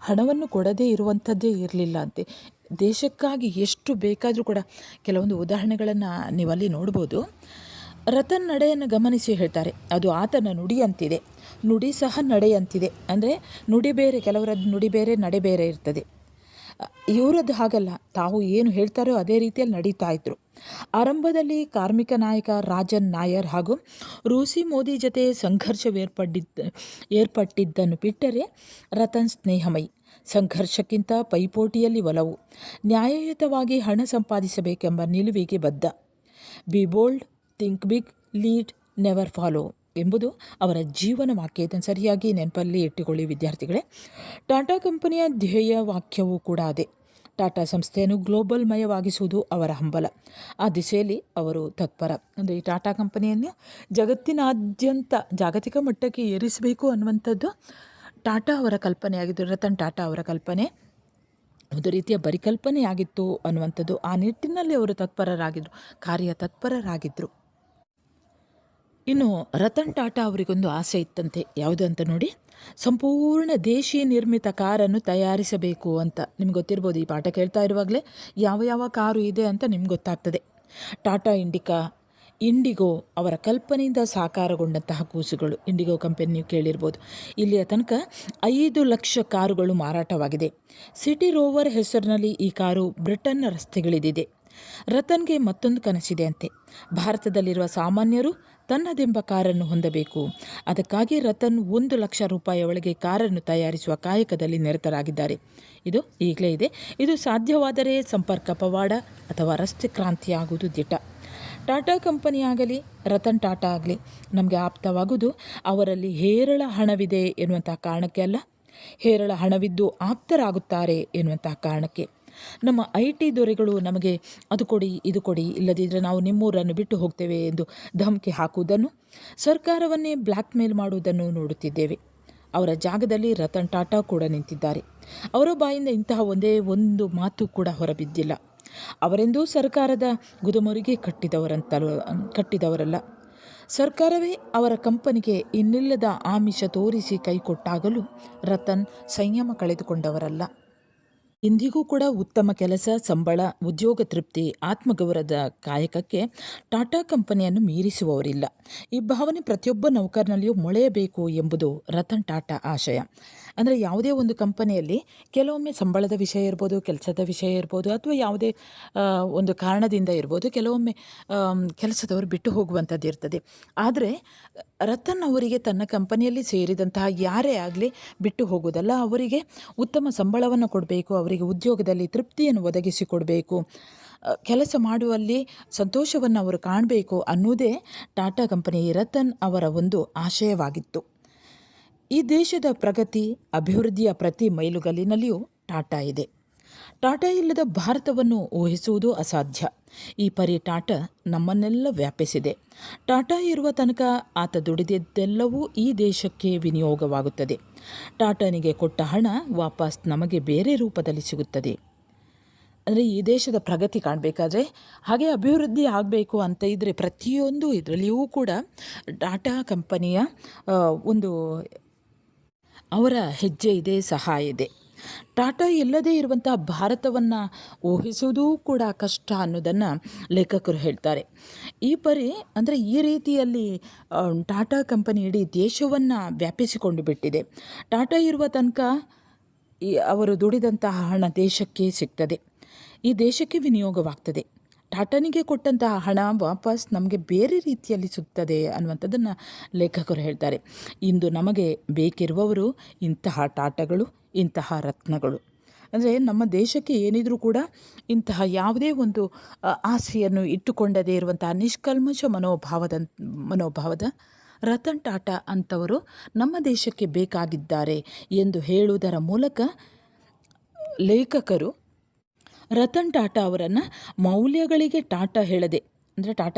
ಹಣವನ್ನು ಕೊಡದೇ ಇರುವಂಥದ್ದೇ ಇರಲಿಲ್ಲ ಅಂತೆ. ದೇಶಕ್ಕಾಗಿ ಎಷ್ಟು ಬೇಕಾದರೂ ಕೂಡ. ಕೆಲವೊಂದು ಉದಾಹರಣೆಗಳನ್ನು ನೀವಲ್ಲಿ ನೋಡ್ಬೋದು. ರತನ್ ನಡೆಯನ್ನು ಗಮನಿಸಿ ಹೇಳ್ತಾರೆ, ಅದು ಆತನ ನುಡಿಯಂತಿದೆ, ನುಡಿ ಸಹ ನಡೆಯಂತಿದೆ. ಅಂದರೆ ನುಡಿ ಬೇರೆ, ಕೆಲವರದ್ದು ನುಡಿ ಬೇರೆ, ನಡೆ ಬೇರೆ ಇರ್ತದೆ. ಇವರದ್ದು ಹಾಗಲ್ಲ, ತಾವು ಏನು ಹೇಳ್ತಾರೋ ಅದೇ ರೀತಿಯಲ್ಲಿ ನಡೀತಾ ಇದ್ರು. ಆರಂಭದಲ್ಲಿ ಕಾರ್ಮಿಕ ನಾಯಕ ರಾಜನ್ ನಾಯರ್ ಹಾಗೂ ರೂಸಿ ಮೋದಿ ಜೊತೆ ಏರ್ಪಟ್ಟಿದ್ದನ್ನು ಬಿಟ್ಟರೆ ರತನ್ ಸ್ನೇಹಮಯಿ. ಸಂಘರ್ಷಕ್ಕಿಂತ ಪೈಪೋಟಿಯಲ್ಲಿ ಒಲವು. ನ್ಯಾಯಯುತವಾಗಿ ಹಣ ಸಂಪಾದಿಸಬೇಕೆಂಬ ನಿಲುವಿಗೆ ಬದ್ಧ. Be bold, think big, lead, never follow ಎಂಬುದು ಅವರ ಜೀವನ ವಾಕ್ಯ. ಇದನ್ನು ಸರಿಯಾಗಿ ನೆನಪಲ್ಲಿ ಇಟ್ಟುಕೊಳ್ಳಿ ವಿದ್ಯಾರ್ಥಿಗಳೇ. ಟಾಟಾ ಕಂಪನಿಯ ಧ್ಯೇಯ ವಾಕ್ಯವೂ ಕೂಡ ಅದೇ. ಟಾಟಾ ಸಂಸ್ಥೆಯನ್ನು ಗ್ಲೋಬಲ್ ಮಯವಾಗಿಸುವುದು ಅವರ ಹಂಬಲ. ಆ ದಿಸೆಯಲ್ಲಿ ಅವರು ತತ್ಪರ. ಅಂದರೆ ಈ ಟಾಟಾ ಕಂಪನಿಯನ್ನು ಜಗತ್ತಿನಾದ್ಯಂತ ಜಾಗತಿಕ ಮಟ್ಟಕ್ಕೆ ಏರಿಸಬೇಕು ಅನ್ನುವಂಥದ್ದು ಟಾಟಾ ಅವರ ಕಲ್ಪನೆಯಾಗಿದ್ದು, ರತನ್ ಟಾಟಾ ಅವರ ಕಲ್ಪನೆ. ಒಂದು ರೀತಿಯ ಪರಿಕಲ್ಪನೆಯಾಗಿತ್ತು ಅನ್ನುವಂಥದ್ದು. ಆ ನಿಟ್ಟಿನಲ್ಲಿ ಅವರು ಕಾರ್ಯತತ್ಪರರಾಗಿದ್ದರು. ಇನ್ನು ರತನ್ ಟಾಟಾ ಅವರಿಗೊಂದು ಆಸೆ ಇತ್ತಂತೆ. ಯಾವುದು ಅಂತ ನೋಡಿ, ಸಂಪೂರ್ಣ ದೇಶೀಯ ನಿರ್ಮಿತ ಕಾರನ್ನು ತಯಾರಿಸಬೇಕು ಅಂತ. ನಿಮ್ಗೆ ಗೊತ್ತಿರ್ಬೋದು, ಈ ಪಾಠ ಕೇಳ್ತಾ ಇರುವಾಗಲೇ ಯಾವ ಯಾವ ಕಾರು ಇದೆ ಅಂತ ನಿಮ್ಗೆ ಗೊತ್ತಾಗ್ತದೆ. ಟಾಟಾ ಇಂಡಿಗೋ ಅವರ ಕಲ್ಪನೆಯಿಂದ ಸಾಕಾರಗೊಂಡಂತಹ ಕೂಸುಗಳು. ಇಂಡಿಗೋ ಕಂಪನಿ ನೀವು ಕೇಳಿರ್ಬೋದು. ಇಲ್ಲಿಯ ತನಕ 5 ಲಕ್ಷ ಕಾರುಗಳು ಮಾರಾಟವಾಗಿದೆ. ಸಿಟಿ ರೋವರ್ ಹೆಸರಿನಲ್ಲಿ ಈ ಕಾರು ಬ್ರಿಟನ್ನ ರಸ್ತೆಗಳಿದಿದೆ. ರತನ್ಗೆ ಮತ್ತೊಂದು ಕನಸಿದೆ ಅಂತೆ. ಭಾರತದಲ್ಲಿರುವ ಸಾಮಾನ್ಯರು ತನ್ನದೆಂಬ ಕಾರನ್ನು ಹೊಂದಬೇಕು. ಅದಕ್ಕಾಗಿ ರತನ್ 1 ಲಕ್ಷ ರೂಪಾಯಿ ಒಳಗೆ ಕಾರನ್ನು ತಯಾರಿಸುವ ಕಾಯಕದಲ್ಲಿ ನಿರತರಾಗಿದ್ದಾರೆ. ಇದು ಈಗಲೇ ಇದೆ. ಇದು ಸಾಧ್ಯವಾದರೆ ಸಂಪರ್ಕ ಪವಾಡ ಅಥವಾ ರಸ್ತೆ ಕ್ರಾಂತಿಯಾಗುವುದು ದಿಟ. ಟಾಟಾ ಕಂಪನಿಯಾಗಲಿ ರತನ್ ಟಾಟಾ ಆಗಲಿ ನಮಗೆ ಆಪ್ತವಾಗುವುದು ಅವರಲ್ಲಿ ಹೇರಳ ಹಣವಿದೆ ಎನ್ನುವಂತಹ ಕಾರಣಕ್ಕೆ ಅಲ್ಲ, ಹೇರಳ ಹಣವಿದ್ದು ಆಪ್ತರಾಗುತ್ತಾರೆ ಎನ್ನುವಂತಹ ಕಾರಣಕ್ಕೆ. ನಮ್ಮ IT ದೊರೆಗಳು ನಮಗೆ ಅದು ಕೊಡಿ ಇದು ಕೊಡಿ, ಇಲ್ಲದಿದ್ದರೆ ನಾವು ನಿಮ್ಮೂರನ್ನು ಬಿಟ್ಟು ಹೋಗ್ತೇವೆ ಎಂದು ಧಮಕಿ ಹಾಕುವುದನ್ನು, ಸರ್ಕಾರವನ್ನೇ ಬ್ಲ್ಯಾಕ್ ಮೇಲ್ ಮಾಡುವುದನ್ನು ನೋಡುತ್ತಿದ್ದೇವೆ. ಅವರ ಜಾಗದಲ್ಲಿ ರತನ್ ಟಾಟಾ ಕೂಡ ನಿಂತಿದ್ದಾರೆ. ಅವರ ಬಾಯಿಂದ ಇಂತಹ ಒಂದೇ ಒಂದು ಮಾತು ಕೂಡ ಹೊರಬಿದ್ದಿಲ್ಲ. ಅವರೆಂದೂ ಸರ್ಕಾರದ ಗುದಮುರಿಗೆ ಕಟ್ಟಿದವರಲ್ಲ. ಸರ್ಕಾರವೇ ಅವರ ಕಂಪನಿಗೆ ಇನ್ನಿಲ್ಲದ ಆಮಿಷ ತೋರಿಸಿ ಕೈಕೊಟ್ಟಾಗಲೂ ರತನ್ ಸಂಯಮ ಕಳೆದುಕೊಂಡವರಲ್ಲ. ಇಂದಿಗೂ ಕೂಡ ಉತ್ತಮ ಕೆಲಸ, ಸಂಬಳ, ಉದ್ಯೋಗ ತೃಪ್ತಿ, ಆತ್ಮಗೌರವದ ಕಾಯಕಕ್ಕೆ ಟಾಟಾ ಕಂಪನಿಯನ್ನು ಮೀರಿಸುವವರಿಲ್ಲ. ಈ ಭಾವನೆ ಪ್ರತಿಯೊಬ್ಬ ನೌಕರನಲ್ಲಿಯೂ ಮೊಳೆಯಬೇಕು ಎಂಬುದು ರತನ್ ಟಾಟಾ ಆಶಯ. ಅಂದರೆ ಯಾವುದೇ ಒಂದು ಕಂಪನಿಯಲ್ಲಿ ಕೆಲವೊಮ್ಮೆ ಸಂಬಳದ ವಿಷಯ ಇರ್ಬೋದು, ಕೆಲಸದ ವಿಷಯ ಇರ್ಬೋದು, ಅಥವಾ ಯಾವುದೇ ಒಂದು ಕಾರಣದಿಂದ ಇರ್ಬೋದು, ಕೆಲವೊಮ್ಮೆ ಕೆಲಸದವರು ಬಿಟ್ಟು ಹೋಗುವಂಥದ್ದು ಇರ್ತದೆ. ಆದರೆ ರತನ್ ಅವರಿಗೆ ತನ್ನ ಕಂಪನಿಯಲ್ಲಿ ಸೇರಿದಂತಹ ಯಾರೇ ಆಗಲಿ ಬಿಟ್ಟು ಹೋಗುವುದಲ್ಲ, ಅವರಿಗೆ ಉತ್ತಮ ಸಂಬಳವನ್ನು ಕೊಡಬೇಕು, ಅವರಿಗೆ ಉದ್ಯೋಗದಲ್ಲಿ ತೃಪ್ತಿಯನ್ನು ಒದಗಿಸಿಕೊಡಬೇಕು, ಕೆಲಸ ಮಾಡುವಲ್ಲಿ ಸಂತೋಷವನ್ನು ಅವರು ಕಾಣಬೇಕು ಅನ್ನುವುದೇ ಟಾಟಾ ಕಂಪನಿ ರತನ್ ಅವರ ಒಂದು ಆಶಯವಾಗಿತ್ತು. ಈ ದೇಶದ ಪ್ರಗತಿ, ಅಭಿವೃದ್ಧಿಯ ಪ್ರತಿ ಮೈಲುಗಲ್ಲಿನಲ್ಲಿಯೂ ಟಾಟಾ ಇದೆ. ಟಾಟಾ ಇಲ್ಲದ ಭಾರತವನ್ನು ಊಹಿಸುವುದು ಅಸಾಧ್ಯ. ಈ ಪರಿ ಟಾಟಾ ನಮ್ಮನ್ನೆಲ್ಲ ವ್ಯಾಪಿಸಿದೆ. ಟಾಟಾ ಇರುವ ತನಕ ಆತ ದುಡಿದಿದ್ದೆಲ್ಲವೂ ಈ ದೇಶಕ್ಕೆ ವಿನಿಯೋಗವಾಗುತ್ತದೆ. ಟಾಟಾನಿಗೆ ಕೊಟ್ಟ ಹಣ ವಾಪಸ್ ನಮಗೆ ಬೇರೆ ರೂಪದಲ್ಲಿ ಸಿಗುತ್ತದೆ. ಅಂದರೆ ಈ ದೇಶದ ಪ್ರಗತಿ ಕಾಣಬೇಕಾದ್ರೆ, ಹಾಗೆ ಅಭಿವೃದ್ಧಿ ಆಗಬೇಕು ಅಂತ ಇದ್ದರೆ ಪ್ರತಿಯೊಂದು ಇದರಲ್ಲಿಯೂ ಕೂಡ ಟಾಟಾ ಕಂಪನಿಯ ಒಂದು ಅವರ ಹೆಜ್ಜೆ ಇದೆ, ಸಹಾಯ ಇದೆ. ಟಾಟಾ ಇಲ್ಲದೇ ಇರುವಂತಹ ಭಾರತವನ್ನು ಊಹಿಸುವುದೂ ಕೂಡ ಕಷ್ಟ ಅನ್ನೋದನ್ನು ಲೇಖಕರು ಹೇಳ್ತಾರೆ. ಈ ಪರಿ ಅಂದರೆ ಈ ರೀತಿಯಲ್ಲಿ ಟಾಟಾ ಕಂಪನಿ ಇಡೀ ದೇಶವನ್ನು ವ್ಯಾಪಿಸಿಕೊಂಡು ಬಿಟ್ಟಿದೆ. ಟಾಟಾ ಇರುವ ತನಕ ಅವರು ದುಡಿದಂತಹ ಹಣ ದೇಶಕ್ಕೆ ಸಿಗ್ತದೆ, ಈ ದೇಶಕ್ಕೆ ವಿನಿಯೋಗವಾಗ್ತದೆ. ಟಾಟಾನಿಗೆ ಕೊಟ್ಟಂತಹ ಹಣ ವಾಪಸ್ ನಮಗೆ ಬೇರೆ ರೀತಿಯಲ್ಲಿ ಸಿಗ್ತದೆ ಅನ್ನುವಂಥದ್ದನ್ನು ಲೇಖಕರು ಹೇಳ್ತಾರೆ. ಇಂದು ನಮಗೆ ಬೇಕಿರುವವರು ಇಂತಹ ಟಾಟಾಗಳು, ಇಂತಹ ರತ್ನಗಳು. ಅಂದರೆ ನಮ್ಮ ದೇಶಕ್ಕೆ ಏನಿದ್ರೂ ಕೂಡ ಇಂತಹ ಯಾವುದೇ ಒಂದು ಆಸೆಯನ್ನು ಇಟ್ಟುಕೊಂಡದೇ ಇರುವಂತಹ ನಿಷ್ಕಲ್ಮಶ ಮನೋಭಾವದ ರತನ್ ಟಾಟಾ ಅಂಥವರು ನಮ್ಮ ದೇಶಕ್ಕೆ ಬೇಕಾಗಿದ್ದಾರೆ ಎಂದು ಹೇಳುವುದರ ಮೂಲಕ ಲೇಖಕರು ರತನ್ ಟಾಟಾ ಅವರನ್ನು ಮೌಲ್ಯಗಳಿಗೆ ಟಾಟಾ ಹೇಳದೆ, ಅಂದರೆ ಟಾಟಾ